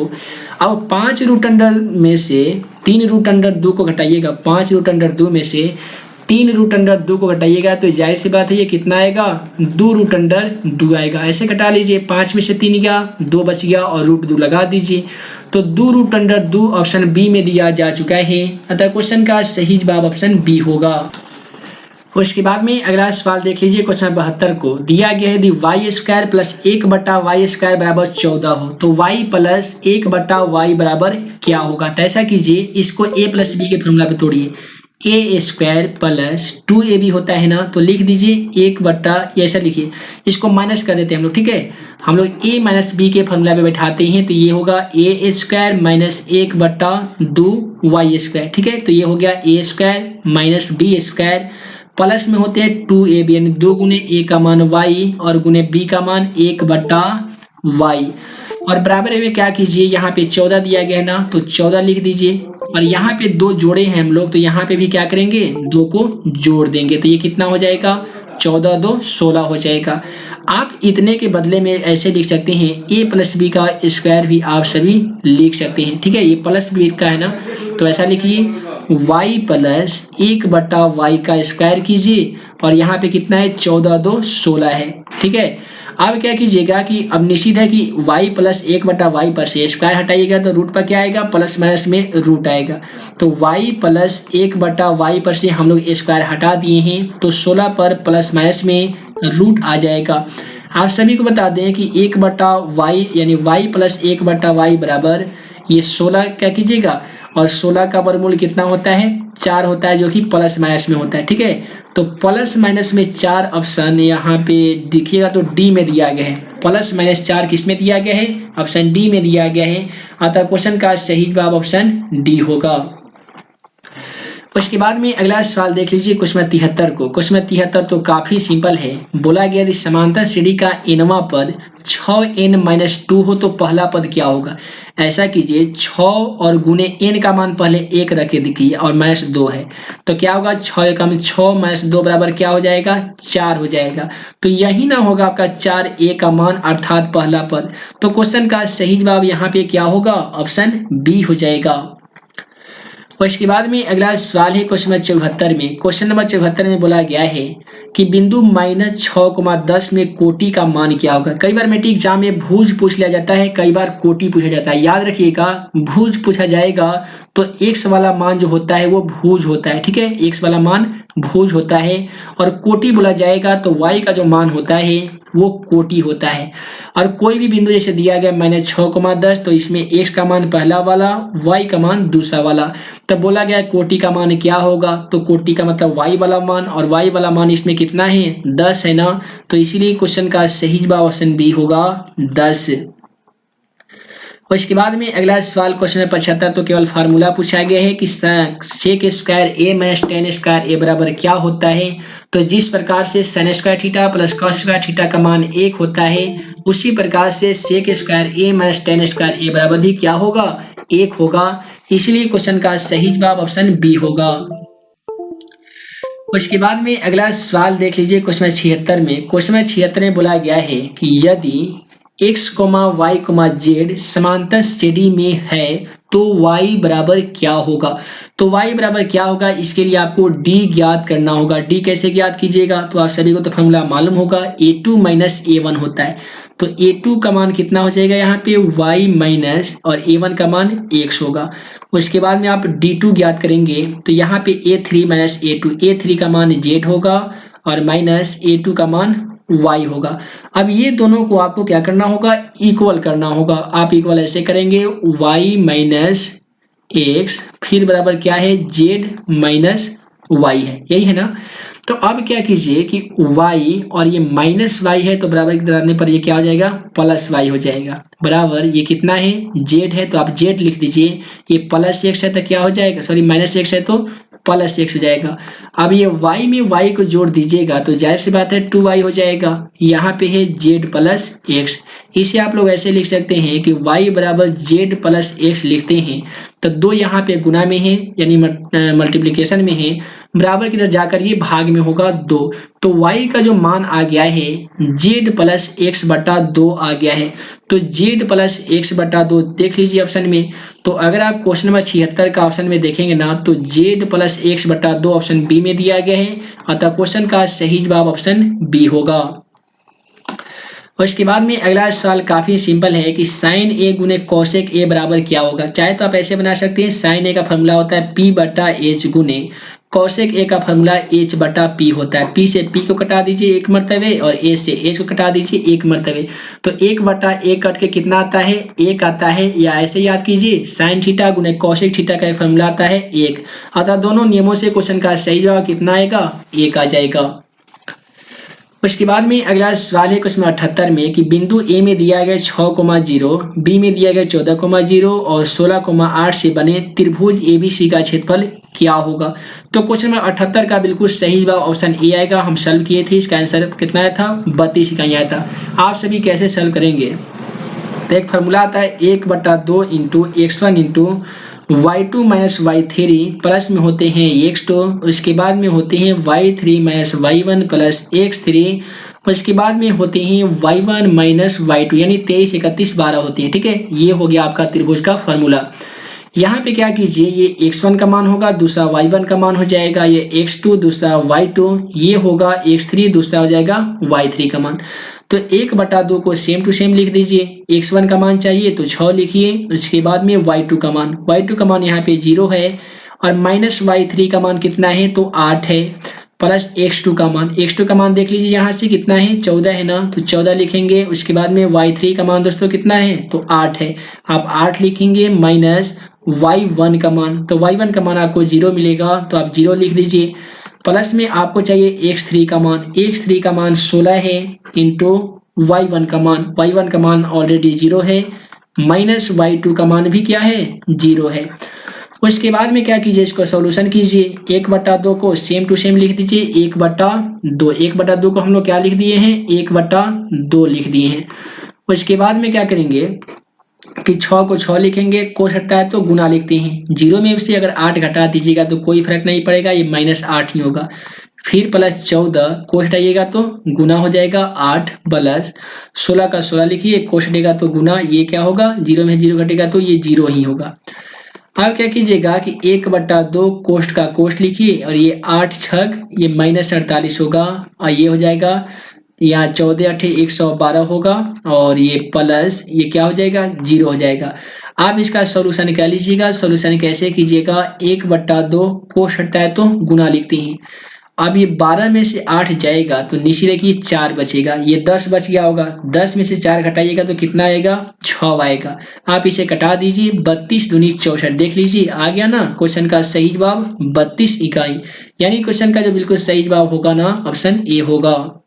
अब 5 रूट अंडर में से 3 रूट अंडर 2 को घटाइएगा। 5 रूट अंडर 2 में से 3 रूट अंडर 2 को घटाइएगा तो जाहिर सी बात है ये कितना आएगा 2 रूट अंडर 2 आएगा। ऐसे घटा लीजिए 5 में से 3 गया 2 बच गया और रूट 2 लगा दीजिए तो 2 रूट अंडर 2 ऑप्शन बी में दिया जा चुका है। अतः क्वेश्चन का सही जवाब ऑप्शन बी होगा। उसके बाद में अगला सवाल देख लीजिए क्वेश्चन 72 को। दिया गया है यदि वाई स्क्वायर प्लस 1 बटा वाई स्क्वायर बराबर 14 हो तो वाई प्लस 1 बटा वाई बराबर क्या होगा। तो ऐसा कीजिए इसको a प्लस बी के फॉर्मूला पे तोड़िए। ए स्क्वायर प्लस 2ab होता है ना तो लिख दीजिए 1 बटा ऐसा लिखिए, इसको माइनस कर देते हैं हम लोग। ठीक है, हम लोग a माइनस बी के फॉर्मूला पे बैठाते हैं तो ये होगा ए स्क्वायर माइनस 1 बटा 2 वाई स्क्वायर। ठीक है, तो ये हो गया a square minus B square plus में होते हैं 2ab यानी 2 गुने a का मान y और गुने b का मान 1 बटा y और बराबर में क्या कीजिए यहाँ पे 14 दिया गया है ना तो 14 लिख दीजिए और यहाँ पे 2 जोड़े हैं हम लोग तो यहाँ पे भी क्या करेंगे 2 को जोड़ देंगे तो ये कितना हो जाएगा 14 2 16 हो जाएगा। आप इतने के बदले में ऐसे लिख सकते हैं a प्लस बी का स्क्वायर भी आप सभी लिख सकते हैं। ठीक है, ये प्लस बी का है ना तो ऐसा लिखिए y प्लस 1 बटा वाई का स्क्वायर कीजिए और यहाँ पे कितना है 14 2 16 है। ठीक है, अब क्या कीजिएगा कि अब निश्चित है कि y प्लस 1 बटा वाई पर से स्क्वायर हटाइएगा तो रूट पर क्या आएगा प्लस माइनस में रूट आएगा। तो y प्लस 1 बटा वाई पर से हम लोग स्क्वायर हटा दिए हैं तो 16 पर प्लस माइनस में रूट आ जाएगा। आप सभी को बता दें कि 1 बटा वाई यानी y प्लस 1 बटा वाई बराबर ये 16 क्या कीजिएगा और 16 का वर्गमूल कितना होता है 4 होता है जो कि प्लस माइनस में होता है। ठीक है, तो प्लस माइनस में 4 ऑप्शन यहाँ पे देखिएगा तो डी में दिया गया है। प्लस माइनस 4 किस में दिया गया है ऑप्शन डी में दिया गया है। अतः क्वेश्चन का सही जवाब ऑप्शन डी होगा। उसके बाद में अगला सवाल देख लीजिए क्वेश्चन 73 को। क्वेश्चन 73 तो काफी सिंपल है। बोला गया यदि समांतर श्रेणी का nवां पद 6n-2 हो तो पहला पद क्या होगा। ऐसा कीजिए 6 और गुने n का मान पहले 1 रखे दिखिए और माइनस 2 है तो क्या होगा 6 का 6 माइनस 2 बराबर क्या हो जाएगा 4 हो जाएगा। तो यही ना होगा आपका 4a का मान अर्थात पहला पद। तो क्वेश्चन का सही जवाब यहाँ पे क्या होगा ऑप्शन बी हो जाएगा। और इसके बाद में अगला सवाल है क्वेश्चन नंबर 74 में। क्वेश्चन नंबर 74 में बोला गया है कि बिंदु -6,10 में कोटि का मान क्या होगा। कई बार मैट्रिक एग्जाम में भुज पूछ लिया जाता है, कई बार कोटि पूछा जाता है। याद रखिएगा भुज पूछा जाएगा तो x वाला मान जो होता है वो भुज होता है। ठीक है, x वाला मान भुज होता है और कोटि बोला जाएगा तो y का जो मान होता है वो कोटि होता है। और कोई भी बिंदु जैसे दिया गया -6,10 तो इसमें x का मान पहला वाला y का मान दूसरा वाला। तब बोला गया कोटि का मान क्या होगा तो कोटि का मतलब y वाला मान और y वाला मान इसमें कितना है 10 है ना तो इसीलिए क्वेश्चन का सही जवाब ऑप्शन बी होगा 10। और इसके बाद में अगला सवाल क्वेश्चन नंबर 75 तो केवल फार्मूला पूछा गया है कि sec square a minus tan square a बराबर क्या होता है। तो जिस प्रकार से sine square theta plus cos square theta का मान 1 होता है उसी प्रकार से sec square a minus tan square a बराबर भी क्या होगा 1 होगा। इसलिए क्वेश्चन का सही जवाब ऑप्शन बी होगा। उसके बाद में अगला सवाल देख लीजिए क्वेश्चन 76 में। क्वेश्चन 76 में बोला गया है कि यदि x comma y comma z समांतर श्रेणी में है तो y बराबर क्या होगा। तो y बराबर क्या होगा, इसके लिए आपको d ज्ञात करना होगा। d कैसे ज्ञात कीजिएगा, तो आप सभी को तो फॉर्मूला मालूम होगा, a2 माइनस a1 होता है। तो a2 का मान कितना हो जाएगा, यहाँ पे y माइनस और a1 का मान x होगा। उसके बाद में आप d2 ज्ञात करेंगे तो यहाँ पे a3 माइनस a3 का मान z होगा और माइनस a2 का मान y होगा। अब ये दोनों को आपको क्या करना होगा, इक्वल करना होगा। आप इक्वल ऐसे करेंगे y माइनस एक्स फिर बराबर क्या है, z माइनस y है, यही है ना। तो अब क्या कीजिए कि y और ये माइनस y है तो बराबर की तरह पर ये क्या हो जाएगा, प्लस y हो जाएगा। बराबर ये कितना है, z है तो आप z लिख दीजिए, ये प्लस x है तो क्या हो जाएगा, सॉरी माइनस x है तो प्लस x हो जाएगा। अब ये y में y को जोड़ दीजिएगा तो जाहिर सी बात है 2y हो जाएगा। यहाँ पे है z प्लस x, इसे आप लोग ऐसे लिख सकते हैं कि y बराबर z प्लस x लिखते हैं तो दो यहाँ पे गुना में है यानी मल्टीप्लिकेशन में है, बराबर की तरफ जाकर ये भाग में होगा 2। तो y का जो मान आ गया है z प्लस एक्स बटा 2 आ गया है। तो z प्लस एक्स बटा 2 देख लीजिए ऑप्शन में। तो अगर आप क्वेश्चन नंबर 76 का ऑप्शन में देखेंगे ना तो z प्लस एक्स बटा 2 ऑप्शन बी में दिया गया है, अतः क्वेश्चन का सही जवाब ऑप्शन बी होगा। और इसके बाद में अगला सवाल काफी सिंपल है कि साइन ए गुने कोसेक ए बराबर क्या होगा। चाहे तो आप ऐसे बना सकते हैं, साइन ए का फॉर्मूला होता है p बटा एच गुने कोसेक ए का फॉर्मूला h बटा p होता है। p से p को कटा दीजिए एक मरतबे और a से h को कटा दीजिए एक मरतबे, तो 1 बटा a कट के कितना आता है, 1 आता है। या ऐसे याद कीजिए साइन थीटा गुने कोसेक थीटा का एक फॉर्मूला आता है 1, अतः दोनों नियमों से क्वेश्चन का सही जवाब कितना आएगा, 1 आ जाएगा। उसके बाद में अगला सवाल है क्वेश्चन 78 में कि बिंदु ए में दिया गया 6,0, बी में दिया गया 14,0 और 16,8 से बने त्रिभुज एबीसी का क्षेत्रफल क्या होगा। तो क्वेश्चन नंबर 78 का बिल्कुल सही जवाब ऑप्शन ए आएगा। हम सॉल्व किए थे, इसका आंसर कितना आया था, 32 इकाई आया था। आप सभी कैसे सॉल्व करेंगे, तो एक फार्मूला आता है 1/2 into x1 into y2 minus y3 plus में होते हैं x2, उसके बाद में होते हैं y3 minus y1 plus x3, उसके बाद में होते हैं y1 माइनस y2 यानी 23, 31, 12 होते हैं। ठीक है, ये हो गया आपका त्रिभुज का फॉर्मूला। यहाँ पे क्या कीजिए, ये x1 का मान होगा, दूसरा y1 का मान हो जाएगा, ये x2 दूसरा y2, ये होगा x3 दूसरा हो जाएगा y3 का मान। तो 1/2 को सेम टू सेम लिख दीजिए, x1 का मान चाहिए तो 6 लिखिए, उसके बाद में y2 का मान यहाँ पे 0 है और माइनस y3 का मान कितना है, तो 8 है, प्लस x2 का मान देख लीजिए यहाँ से कितना है, 14 है ना, तो 14 लिखेंगे। उसके बाद में y3 का मान दोस्तों कितना है, तो 8 है, आप 8 लिखेंगे, माइनस y1 का मान, तो y1 का मान आपको 0 मिलेगा तो आप 0 लिख दीजिए। प्लस में आपको चाहिए x3 का मान 16 है इंटू y1 का मान ऑलरेडी 0 है, माइनस y2 का मान भी क्या है, 0 है। उसके बाद में क्या कीजिए, इसको सॉल्यूशन कीजिए, 1/2 को सेम टू सेम लिख दीजिए, 1/2 को हम लोग क्या लिख दिए हैं, 1/2 लिख दिए हैं। उसके बाद में क्या करेंगे कि 6 को 6 लिखेंगे, कोस हटता है तो गुना लिखते हैं, 0 में से अगर 8 घटा दीजिएगा तो कोई फर्क नहीं पड़ेगा, ये -8 ही होगा। फिर प्लस 14 कोस हटाइएगा तो गुना हो जाएगा, 8 प्लस 16 का 16 लिखिए, कोस हटेगा तो गुना, ये क्या होगा, 0 में 0 घटेगा तो ये 0 ही होगा। अब क्या कीजिएगा कि 1/2 कोष्ट का कोष्ट लिखिए और ये 8 छग ये -48 होगा और ये हो जाएगा यहाँ 14 8 112 होगा और ये प्लस ये क्या हो जाएगा, 0 हो जाएगा। आप इसका सॉल्यूशन क्या लीजिएगा, सॉल्यूशन कैसे कीजिएगा, 1/2 कोष्ट हटता है तो गुना लिखते हैं। अब ये 12 में से 8 जाएगा तो नीचे देखिए 4 बचेगा, ये 10 बच गया होगा, 10 में से 4 घटाइएगा तो कितना आएगा, 6 आएगा। आप इसे कटा दीजिए, 32 दूनी 64, देख लीजिए आ गया ना क्वेश्चन का सही जवाब 32 इकाई, यानी क्वेश्चन का जो बिल्कुल सही जवाब होगा ना ऑप्शन ए होगा।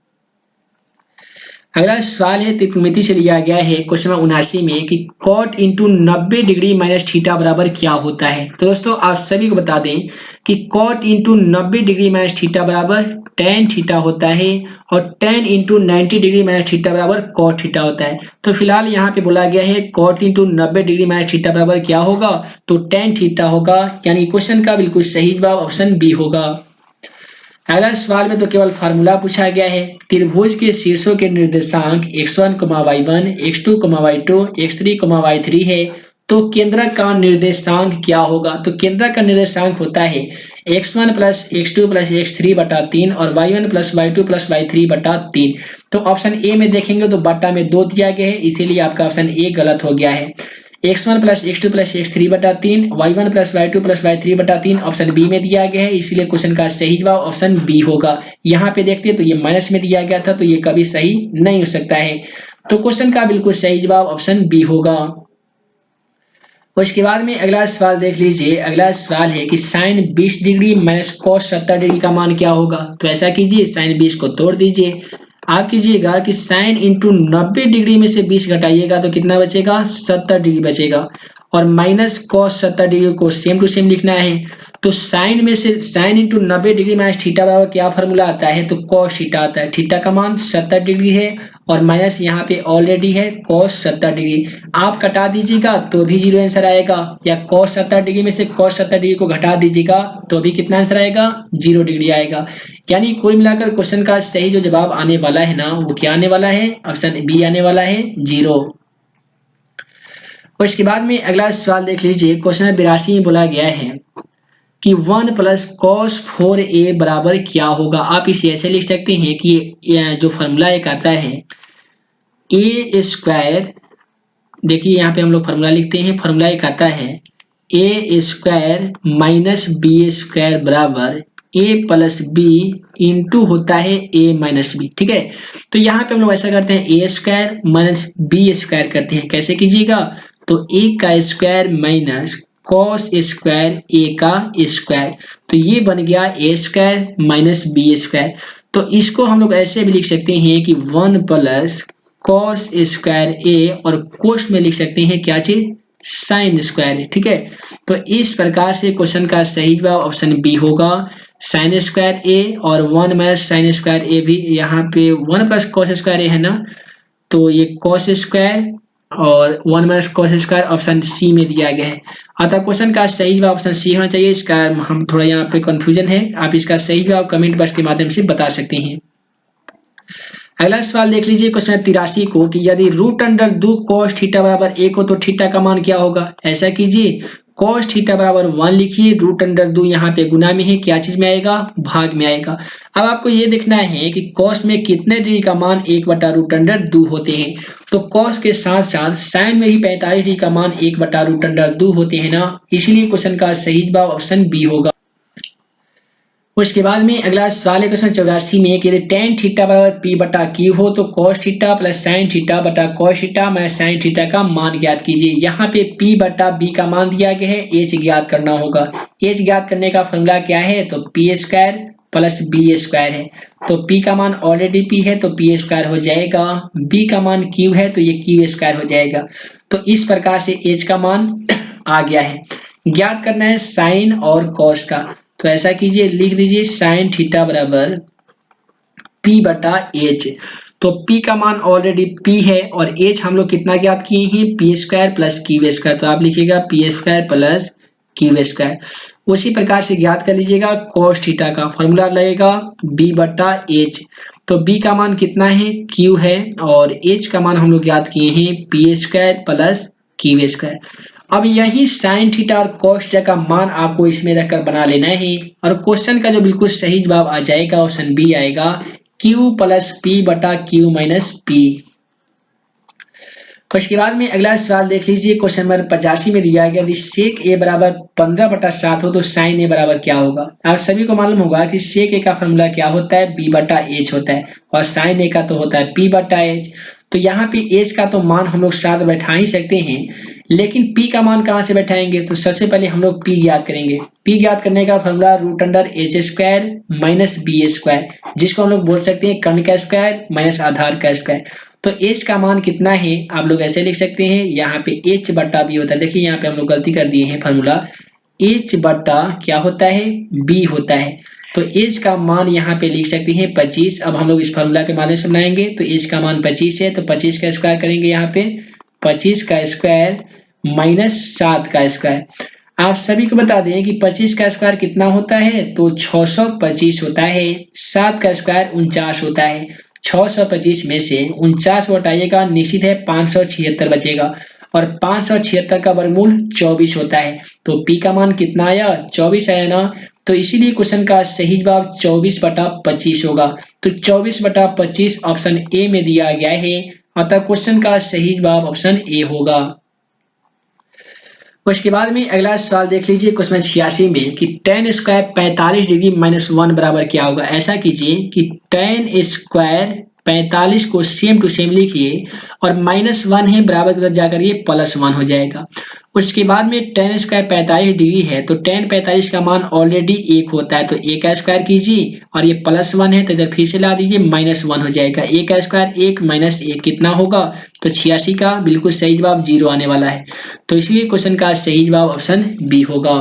अगला सवाल है त्रिकोणमिति से लिया गया है क्वेश्चन नंबर 79 में कि cot into 90 degree minus theta बराबर क्या होता है। तो दोस्तों आप सभी को बता दें कि cot into 90 degree minus theta बराबर tan थीटा होता है और tan into 90 degree minus theta बराबर cot थीटा होता है। तो फिलहाल यहाँ पे बोला गया है cot into 90 degree minus theta बराबर क्या होगा, तो tan थीटा होगा, यानी क्वेश्चन का बिल्कुल सही जवाब ऑप्शन बी होगा। अगला सवाल में तो केवल फार्मूला पूछा गया है। त्रिभुज के शीर्षों के निर्देशांक x1, y1, x2, y2, x3, y3 है, तो केंद्रक का निर्देशांक क्या होगा? तो केंद्रक का निर्देशांक होता है x1 plus x2 plus x3 बटा 3 और y1 plus y2 plus y3 बटा 3। तो ऑप्शन ए में देखेंगे तो बटा में 2 दिया गया है, इसीलिए आपका ऑप्शन ए गलत हो गया है। x1 plus x2 plus x3 बटा 3, y1 plus y2 plus y3 बटा 3 ऑप्शन बी में दिया गया है, इसलिए क्वेश्चन का सही जवाब ऑप्शन बी होगा। यहाँ पे देखते हैं तो ये माइनस में दिया गया था, तो ये कभी सही नहीं हो सकता है। तो क्वेश्चन का बिल्कुल सही जवाब ऑप्शन बी होगा। उसके बाद में अगला सवाल देख लीजिए। अगला सवाल है कि sine 20 degree minus cos 70 degree का मान क्या होगा? तो ऐसा कीजिए, साइन 20 को तोड़ दीजिए। आप कीजिएगा कि साइन इंटू 90 डिग्री में से 20 घटाइएगा तो कितना बचेगा? 70 डिग्री बचेगा। और माइनस कॉस 70 डिग्री को सेम टू सेम लिखना है। तो साइन में से sine into 90 degree minus theta बराबर क्या फॉर्मूला आता है? तो कॉस थीटा आता है। थीटा का मान 70 डिग्री है और माइनस यहाँ पे ऑलरेडी है कॉस 70 डिग्री। आप कटा दीजिएगा तो भी जीरो आंसर आएगा, या कॉस 70 डिग्री में से कॉस 70 डिग्री को घटा दीजिएगा तो भी कितना आंसर आएगा? 0 डिग्री आएगा। यानी कुल मिलाकर क्वेश्चन का सही जो जवाब आने वाला है ना, वो क्या आने वाला है? ऑप्शन बी आने वाला है, 0। और इसके बाद में अगला सवाल देख लीजिए। क्वेश्चन 82 में बोला गया है कि 1 प्लस कॉस 4a बराबर क्या होगा? आप इसे ऐसे लिख सकते हैं कि जो फॉर्मूला एक आता है ए स्क्वायर, देखिए यहाँ पे हम लोग फॉर्मूला लिखते हैं। फॉर्मूला एक आता है ए स्क्वायर माइनस बी स्क्वायर बराबर ए प्लस बी इंटू होता है ए माइनस बी। ठीक है, तो यहाँ पे हम लोग ऐसा करते हैं ए स्क्वायर माइनस बी स्क्वायर करते हैं। कैसे कीजिएगा? तो ए का स्क्वायर माइनस कॉस स्क्वायर ए का स्क्वायर, तो ये बन गया a square minus B square. तो इसको हम लोग ऐसे भी लिख सकते हैं कि 1 प्लस कॉस स्क्वायर ए, और कोस में लिख सकते हैं क्या चीज? Sine square. ठीक है, तो इस प्रकार से क्वेश्चन का सही जवाब ऑप्शन बी होगा, साइन स्क्वायर ए। और 1 माइनस साइन स्क्वायर ए भी यहाँ पे 1 प्लस कॉस स्क्वायर ए है ना, तो ये कॉस स्क्वायर और 1 minus cos square option C में दिया गया है। अतः क्वेश्चन का सही जवाब ऑप्शन सी होना चाहिए। इसका हम थोड़ा यहाँ पे कंफ्यूजन है, आप इसका सही जवाब कमेंट बॉक्स के माध्यम से बता सकते हैं। अगला सवाल देख लीजिए क्वेश्चन 83 को कि यदि रूट अंडर 2 कॉस थीटा बराबर 1 हो तो थीटा का मान क्या होगा? ऐसा कीजिए, कॉस थीटा बराबर 1 लिखिए, रूट अंडर 2 यहाँ पे गुना में है, क्या चीज में आएगा? भाग में आएगा। अब आपको ये देखना है कि कॉस में कितने डिग्री का मान 1 बटा रूट अंडर 2 होते हैं। तो कॉस के साथ साथ साइन में भी 45 डिग्री का मान 1 बटा रूट अंडर 2 होते हैं ना, इसलिए क्वेश्चन का सही जवाब ऑप्शन बी होगा। उसके बाद में अगला सवाल है क्वेश्चन 84 में कि tan थीटा बराबर p बटा q हो तो cos theta plus sin theta बटा cos theta minus sin theta का मान ज्ञात कीजिए। यहाँ पे p बटा b का मान दिया गया है, h ज्ञात करना होगा। h ज्ञात करने का फॉर्मूला क्या है? तो p square plus b square है। तो p का मान ऑलरेडी p है तो p स्क्वायर हो जाएगा, b का मान q है तो ये q स्क्वायर हो जाएगा। तो इस प्रकार से h का मान आ गया है। ज्ञात करना है साइन और cos का, तो ऐसा कीजिए, लिख दीजिए साइन थीटा बराबर p बटा h। तो p का मान ऑलरेडी p है और h हम लोग कितना ज्ञात किए हैं? p square plus q square. तो आप लिखिएगा p square plus q square. उसी प्रकार से ज्ञात कर लीजिएगा cos थीटा का, फॉर्मूला लगेगा b बटा h। तो b का मान कितना है? q है, और h का मान हम लोग ज्ञात किए हैं p square plus q square. अब यही साइन थीटा और कॉस थीटा का मान आपको इसमें रखकर बना लेना है, और क्वेश्चन का जो बिल्कुल सही जवाब आ जाएगा ऑप्शन बी आएगा, q प्लस पी बटा क्यू माइनस पी। उसके बाद में अगला सवाल देख लीजिए। क्वेश्चन नंबर 85 में दिया गया यदि सेक ए बराबर 15 बटा 7 हो तो साइन ए बराबर क्या होगा? आप सभी को मालूम होगा कि सेक ए का फॉर्मूला क्या होता है? b बटा एच होता है, और साइन ए का तो होता है p बटा एच। तो यहाँ पे एच का तो मान हम लोग साथ बैठा ही सकते हैं, लेकिन p का मान कहाँ से बैठाएंगे? तो सबसे पहले हम लोग p ज्ञात करेंगे। p ज्ञात करने का formula root under H square minus B square, जिसको हम लोग बोल सकते हैं कर्ण का स्क्वायर माइनस आधार का स्क्वायर। तो h का मान कितना है? आप लोग ऐसे लिख सकते हैं, यहाँ पे h बट्टा b होता है। देखिए यहाँ पे हम लोग गलती कर दिए हैं, फॉर्मूला h बट्टा क्या होता है? b होता है। तो h का मान यहाँ पे लिख सकते हैं 25। अब हम लोग इस फॉर्मूला के माध्यम से बनाएंगे, तो h का मान 25 है, तो 25 का स्क्वायर करेंगे यहाँ पे, 25 का स्क्वायर माइनस 7 का स्क्वायर। आप सभी को बता दें कि 25 का स्क्वायर कितना होता है, तो 625 होता है। 7 का स्क्वायर 49 होता है। 625 में से 49 हटाइएगा, निश्चित है 576 बचेगा, और 576 का वर्गमूल 24 होता है। तो पी का मान कितना आया, 24 आया ना। तो इसीलिए क्वेश्चन का सही जवाब 24/25 होगा। तो 24/25 ऑप्शन ए में दिया गया है, अतः क्वेश्चन का सही जवाब ऑप्शन ए होगा। उसके बाद में अगला सवाल देख लीजिए क्वेश्चन 86 में कि tan स्क्वायर 45 डिग्री -1 बराबर क्या होगा। ऐसा कीजिए कि tan स्क्वायर 45 को सेम टू सेम लिखिए और -1 है बराबर के जाकर ये +1 हो जाएगा। उसके बाद में tan स्क्वायर 45 डिग्री है तो tan 45 का मान ऑलरेडी 1 होता है, तो a का स्क्वायर कीजिए और ये +1 है तो इधर फिर से ला दीजिए, -1 हो जाएगा। a का स्क्वायर 1 -1 कितना होगा, तो 86 का बिल्कुल सही जवाब 0 आने वाला है। तो इसलिए क्वेश्चन का सही जवाब ऑप्शन बी होगा।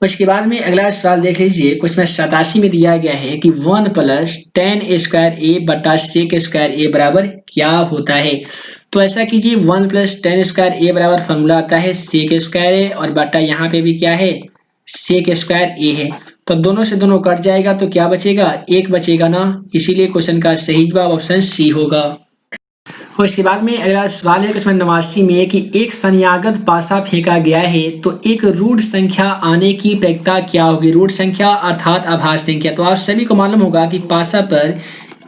उसके बाद में अगला सवाल देख लीजिए क्वेश्चन 87 में दिया गया है कि 1 + tan स्क्वायर a बटा sec स्क्वायर a बराबर क्या होता है। तो ऐसा कीजिए 1 + tan स्क्वायर a बराबर फॉर्मूला आता है sec स्क्वायर a और बटा यहाँ पे भी क्या है, sec स्क्वायर a है। तो दोनों से दोनों कट जाएगा तो क्या बचेगा, 1 बचेगा ना। इसीलिए क्वेश्चन का सही जवाब ऑप्शन सी होगा। और इसके बाद में अगला सवाल है क्वेश्चन 89 में कि एक संयागत पासा फेंका गया है तो एक रूढ़ संख्या आने की प्रक्रिया क्या होगी। रूढ़ संख्या अर्थात आभास संख्या। तो आप सभी को मालूम होगा कि पासा पर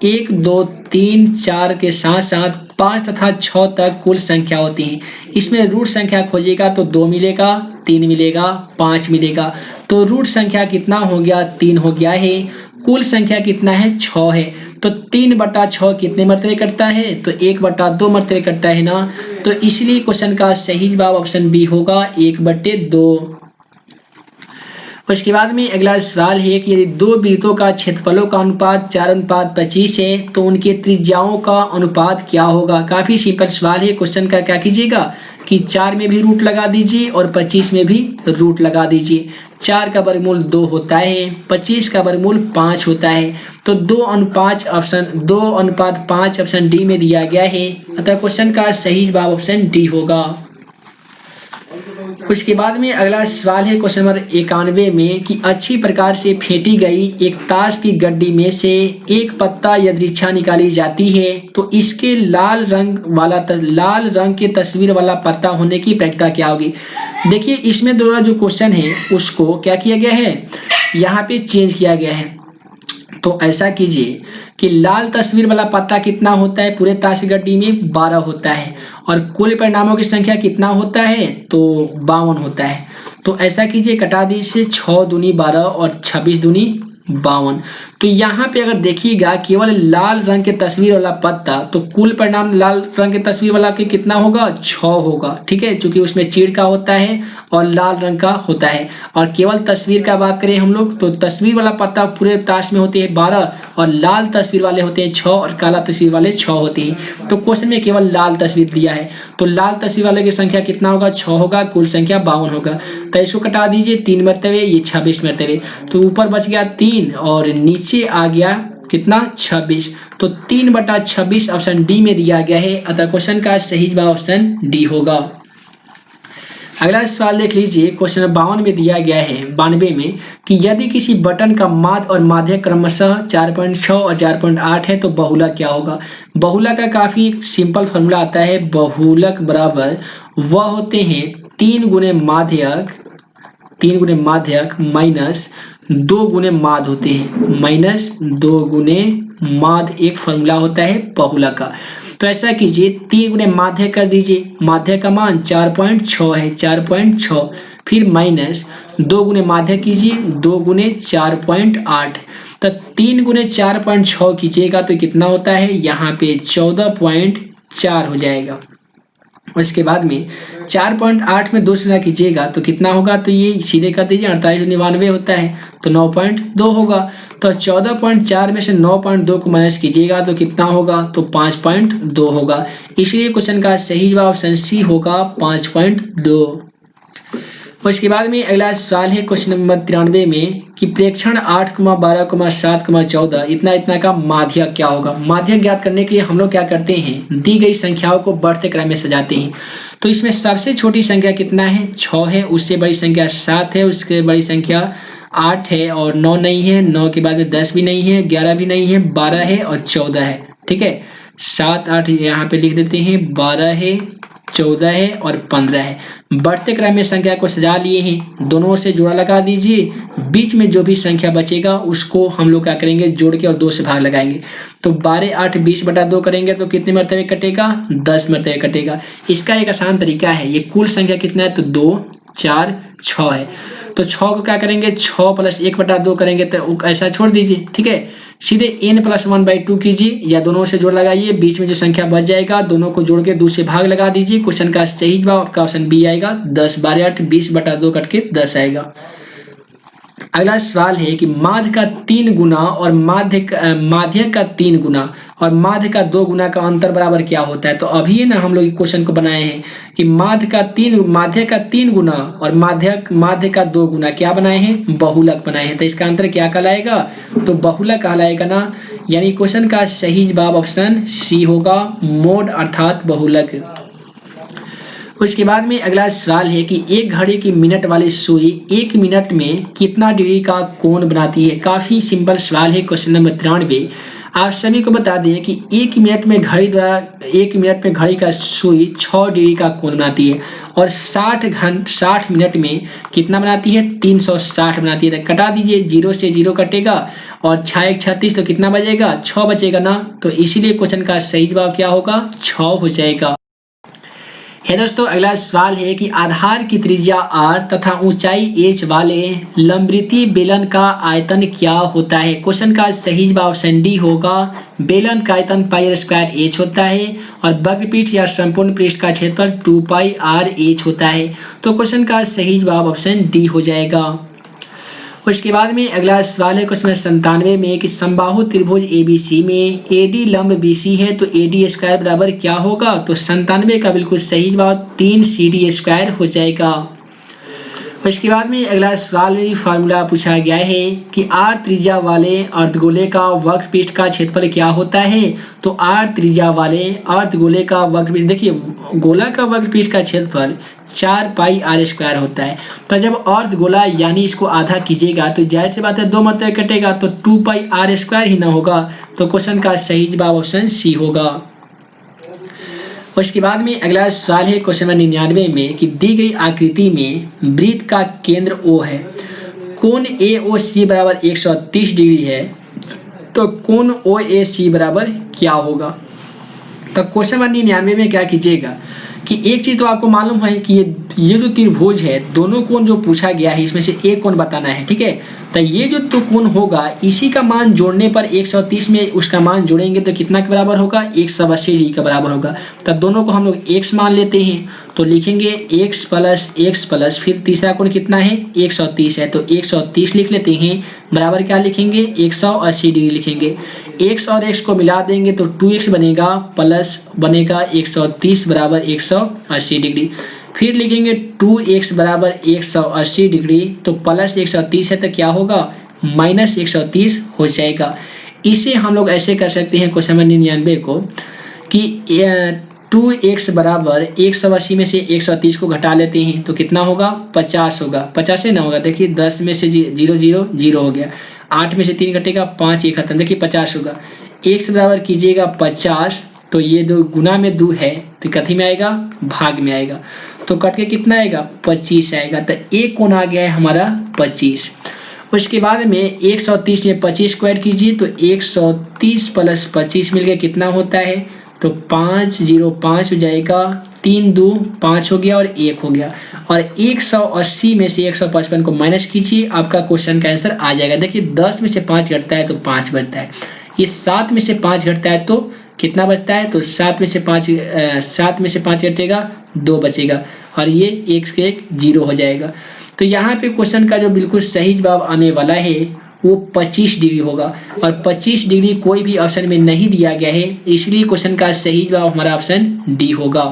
1 2 3 4 के साथ साथ 5 तथा 6 तक कुल संख्या होती है। इसमें रूढ़ संख्या खोजिएगा तो 2 मिलेगा, 3 मिलेगा, 5 मिलेगा। तो रूढ़ संख्या कितना हो गया, 3 हो गया है। कुल संख्या कितना है, 6 है। तो 3/6 कितने मरतबे करता है, तो 1/2 मरतबे करता है ना। तो इसलिए क्वेश्चन का सही जवाब ऑप्शन बी होगा 1/2। उसके बाद में अगला सवाल है कि यदि दो वृत्तों का क्षेत्रफलों का अनुपात 4:25 है तो उनके त्रिज्याओं का अनुपात क्या होगा। काफी सिंपल सवाल है। क्वेश्चन का क्या कीजिएगा कि 4 में भी रूट लगा दीजिए और 25 में भी रूट लगा दीजिए। 4 का वर्गमूल 2 होता है, 25 का वर्गमूल 5 होता है। तो 2:5 ऑप्शन डी में दिया गया है, अतः क्वेश्चन का सही जवाब ऑप्शन डी होगा। उसके बाद में अगला सवाल है क्वेश्चन नंबर 91 में कि अच्छी प्रकार से फेंटी गई एक ताश की गड्डी में से एक पत्ता यदृच्छा निकाली जाती है तो इसके लाल रंग के तस्वीर वाला पत्ता होने की प्रक्रिया क्या होगी। देखिए इसमें दोनों जो क्वेश्चन है उसको क्या किया गया है, यहाँ पे चेंज किया गया है। तो ऐसा कीजिए कि लाल तस्वीर वाला पत्ता कितना होता है, पूरे ताश की गड्डी में 12 होता है और कुल परिणामों की संख्या कितना होता है, तो 52 होता है। तो ऐसा कीजिए कटा दीजिए, 6 दूनी 12 और 26 दूनी 52। तो यहाँ पे अगर देखिएगा केवल लाल रंग के तस्वीर वाला पत्ता, तो कुल परिणाम लाल रंग के तस्वीर वाला के कितना होगा, 6 होगा। ठीक है, क्योंकि उसमें चीड़ का होता है और लाल रंग का होता है। और केवल तस्वीर का बात करें हम लोग तो तस्वीर वाला पत्ता पूरे ताश में होते हैं 12 और लाल तस्वीर वाले होते हैं 6 और काला तस्वीर वाले 6 होते हैं। तो क्वेश्चन में केवल लाल तस्वीर दिया है तो लाल तस्वीर वाले की संख्या कितना होगा, 6 होगा, कुल संख्या 52 होगा। तो इसको कटा दीजिए, 3 मरतबे, ये 26 मरतबे। तो ऊपर बच गया 3 और नीचे आ गया कितना, 26। तो 3/26 ऑप्शन डी में दिया गया है, अतः क्वेश्चन का सही जवाब ऑप्शन डी होगा। अगला सवाल देख लीजिए क्वेश्चन 52 में दिया गया है 92 में कि यदि किसी बटन का माध्य और माध्यक क्रमशः 4.6 और 4.8 है तो बहुलक क्या होगा। बहुलक का काफी सिंपल फॉर्मूला आता है, बहुलक बराबर वह होते हैं 3 गुणे माध्यक माइनस 2 गुणे माध्य होते हैं, माइनस 2 गुणे माध्य एक फॉर्मूला होता है बहुलक का। तो ऐसा कीजिए 3 गुणे माध्य कर दीजिए, माध्य का मान 4.6 है, 4.6, फिर माइनस 2 गुणे माध्य कीजिए, 2 गुणे 4.8। तो 3 गुणे 4.6 कीजिएगा तो कितना होता है, यहाँ पे 14.4 हो जाएगा। उसके बाद में 4.8 में 2 से गुणा कीजिएगा तो कितना होगा, तो ये सीधे कर दीजिए, 4899 होता है तो 9.2 होगा। तो 14.4 में से 9.2 को माइनस कीजिएगा तो कितना होगा, तो 5.2 होगा। इसलिए क्वेश्चन का सही जवाब ऑप्शन सी होगा 5.2। उसके बाद में अगला सवाल है क्वेश्चन नंबर 93 में कि प्रेक्षण 8,12,7,14 इतना इतना का माध्यक क्या होगा। माध्यक ज्ञात करने के लिए हम लोग क्या करते हैं, दी गई संख्याओं को बढ़ते क्रम में सजाते हैं। तो इसमें सबसे छोटी संख्या कितना है, 6 है, उससे बड़ी संख्या 7 है, उससे बड़ी संख्या 8 है और 9 नहीं है, 9 के बाद में 10 भी नहीं है, 11 भी नहीं है, 12 है और 14 है। ठीक है, 7 8 यहाँ पे लिख देते हैं, 12 है, 14 है और 15 है। बढ़ते क्रम में संख्या को सजा लिए हैं, दोनों ओर से जोड़ा लगा दीजिए, बीच में जो भी संख्या बचेगा उसको हम लोग क्या करेंगे, जोड़ के और 2 से भाग लगाएंगे। तो 12 8 20/2 करेंगे तो कितने मरतबे कटेगा, 10 मरतबे कटेगा। इसका एक आसान तरीका है, ये कुल संख्या कितना है तो 2 4 6 है। तो 6 को क्या करेंगे, 6 + 1/2 करेंगे तो ऐसा छोड़ दीजिए। ठीक है, सीधे n + 1/2 कीजिए या दोनों से जोड़ लगाइए, बीच में जो संख्या बच जाएगा दोनों को जोड़ के 2 से भाग लगा दीजिए। क्वेश्चन का सही जवाब आपका ऑप्शन बी आएगा, 10 12 8 20/2 कट के 10 आएगा। अगला सवाल है कि माध्य का 3 गुना और माध्य का 3 गुना और माध्य का 2 गुना का अंतर बराबर क्या होता है। तो अभी है ना हम लोग क्वेश्चन को बनाए हैं कि माध्य का 3 गुना और माध्य का 2 गुना क्या बनाए हैं, बहुलक बनाए हैं। तो इसका अंतर क्या कहलाएगा, तो बहुलक कहलाएगा ना, यानी क्वेश्चन का सही जवाब ऑप्शन सी होगा, मोड अर्थात बहुलक। उसके बाद में अगला सवाल है कि एक घड़ी की मिनट वाली सुई 1 मिनट में कितना डिग्री का कोण बनाती है। काफी सिंपल सवाल है, क्वेश्चन नंबर 93। आप सभी को बता दें कि 1 मिनट में घड़ी का सुई 6 डिग्री का कोण बनाती है और 60 मिनट में कितना बनाती है, 360 बनाती है। तो कटा दीजिए, 0 से 0 कटेगा और 6 1 36 तो कितना बचेगा, 6 बचेगा ना। तो इसीलिए क्वेश्चन का सही जवाब क्या होगा, 6 हो जाएगा। है दोस्तों, अगला सवाल है कि आधार की त्रिज्या r तथा ऊंचाई h वाले लंबवृत्तीय बेलन का आयतन क्या होता है। क्वेश्चन का सही जवाब ऑप्शन डी होगा, बेलन का आयतन πr² h होता है और वक्रपीठ या संपूर्ण पृष्ठ का क्षेत्रफल 2πr/h होता है। तो क्वेश्चन का सही जवाब ऑप्शन डी हो जाएगा। उसके बाद में अगला सवाल है क्वेश्चन 97 में कि समबाहु त्रिभुज ABC में AD लंब BC है तो AD² बराबर क्या होगा। तो 97 का बिल्कुल सही जवाब 3CD² हो जाएगा। इसके बाद में अगला सवाल में फार्मूला पूछा गया है कि r त्रिज्या वाले अर्धगोले का वक्रपृष्ठ का क्षेत्रफल क्या होता है। तो r त्रिज्या वाले अर्धगोले का वक्रपृष्ठ, देखिए गोला का वक्रपृष्ठ का क्षेत्रफल 4πr² होता है। तो जब अर्धगोला यानी इसको आधा कीजिएगा तो जाहिर सी बात है 2 मरतबे कटेगा तो 2πr² ही ना होगा। तो क्वेश्चन का सही जवाब ऑप्शन सी होगा। उसके बाद में अगला सवाल है क्वेश्चन नंबर 99 में कि दी गई आकृति में वृत्त का केंद्र O है, कोण AOC बराबर 130 डिग्री है, तो कोण OAC बराबर क्या होगा। तो क्वेश्चन नंबर 99 में क्या कीजिएगा कि एक चीज तो आपको मालूम है कि ये जो त्रिभुज है, दोनों कोण जो पूछा गया है इसमें से एक कोण बताना है। ठीक है, तो ये जो तो कोण होगा इसी का मान जोड़ने पर 130 में उसका मान जोड़ेंगे तो कितना के बराबर होगा, 180 डिग्री के बराबर होगा। तो दोनों को हम लोग x मान लेते हैं तो लिखेंगे x प्लस फिर तीसरा कोण कितना है, 130 है तो 130 लिख लेते हैं, बराबर क्या लिखेंगे, 180 डिग्री लिखेंगे। x और x को मिला देंगे तो 2x बनेगा प्लस बनेगा 130 बराबर 180 डिग्री। फिर लिखेंगे 2x बराबर 180 डिग्री तो प्लस 130 है तो क्या होगा, माइनस 130 हो जाएगा। इसे हम लोग ऐसे कर सकते हैं क्वेश्चन नंबर 99 को कि 2x बराबर 180 में से 130 को घटा लेते हैं तो कितना होगा, 50 होगा। 50 से ना होगा, देखिए 10 में से 0 0 0 हो गया, 8 में से 3 घटेगा 5 1 खत्म, देखिए 50 होगा। x बराबर कीजिएगा 50 तो ये दो गुना में 2 है तो कथी में आएगा, भाग में आएगा, तो कट के कितना आएगा, 25 आएगा। तो एक कोण आ गया है हमारा 25। उसके बाद में 130 में 25 स्क्वायर कीजिए तो 130 प्लस 25 मिल गया, कितना होता है तो 505 हो जाएगा, 3 2 5 हो गया और 1 हो गया। और 180 में से 155 को माइनस कीजिए, आपका क्वेश्चन का आंसर आ जाएगा। देखिए 10 में से 5 घटता है तो 5 बचता है, ये 7 में से 5 घटता है तो कितना बचता है, तो 7 में से 5 घटेगा 2 बचेगा और ये 1 से 1 0 हो जाएगा। तो यहाँ पे क्वेश्चन का जो बिल्कुल सही जवाब आने वाला है वो 25 डिग्री होगा और 25 डिग्री कोई भी ऑप्शन में नहीं दिया गया है, इसलिए क्वेश्चन का सही जवाब हमारा ऑप्शन डी होगा।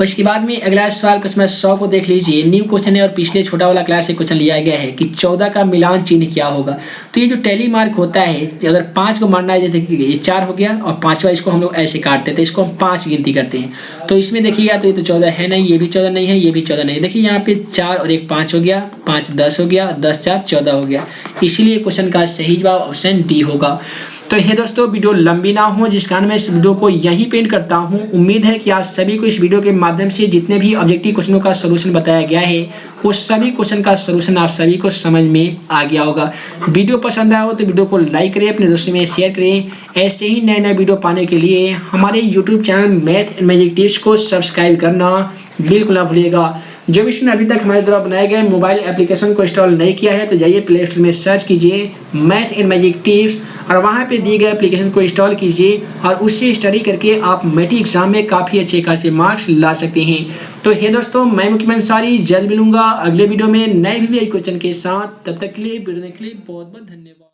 और इसके बाद में अगला सवाल क्वेश्चन नंबर 100 को देख लीजिए। न्यू क्वेश्चन है और पिछले छोटा वाला क्लास से क्वेश्चन लिया गया है कि 14 का मिलान चिन्ह क्या होगा। तो ये जो टैली मार्क होता है, अगर 5 को मानना है, जैसे ये 4 हो गया और 5वां इसको हम लोग ऐसे काटते हैं, तो इसको हम 5 गिनती करते हैं। तो इसमें देखिएगा तो ये तो 14 है नहीं, ये भी 14 नहीं है, ये भी 14 नहीं है। देखिए यहाँ पे 4 और 1 5 हो गया, 5 10 हो गया, 10 4 14 हो गया। इसीलिए क्वेश्चन का सही जवाब ऑप्शन डी होगा। तो ये दोस्तों वीडियो लंबी ना हो, जिस कारण मैं इस वीडियो को यहीं पे एंड करता हूं। उम्मीद है कि आप सभी को इस वीडियो के माध्यम से जितने भी ऑब्जेक्टिव क्वेश्चनों का सलूशन बताया गया है, वो सभी क्वेश्चन का सलूशन आप सभी को समझ में आ गया होगा। वीडियो पसंद आया हो तो वीडियो को लाइक करें, अपने दोस्तों में शेयर करें। ऐसे ही नए नए वीडियो पाने के लिए हमारे YouTube channel math and magic tips को सब्सक्राइब करना बिल्कुल ना भूलिएगा। जो भी अभी तक हमारे द्वारा बनाए गए मोबाइल एप्लीकेशन को इंस्टॉल नहीं किया है, तो जाइए प्ले स्टोर में सर्च कीजिए मैथ एंड मैजिक टिप्स और वहां पे दिए गए एप्लीकेशन को इंस्टॉल कीजिए और उससे स्टडी करके आप मैट्रिक एग्जाम में काफी अच्छे खासे मार्क्स ला सकते हैं। तो हे दोस्तों, मैं मुकीम अंसारी जल्द मिलूंगा अगले वीडियो में नए भी क्वेश्चन के साथ। तब तक के लिए वीडियो देखने के लिए बहुत बहुत धन्यवाद।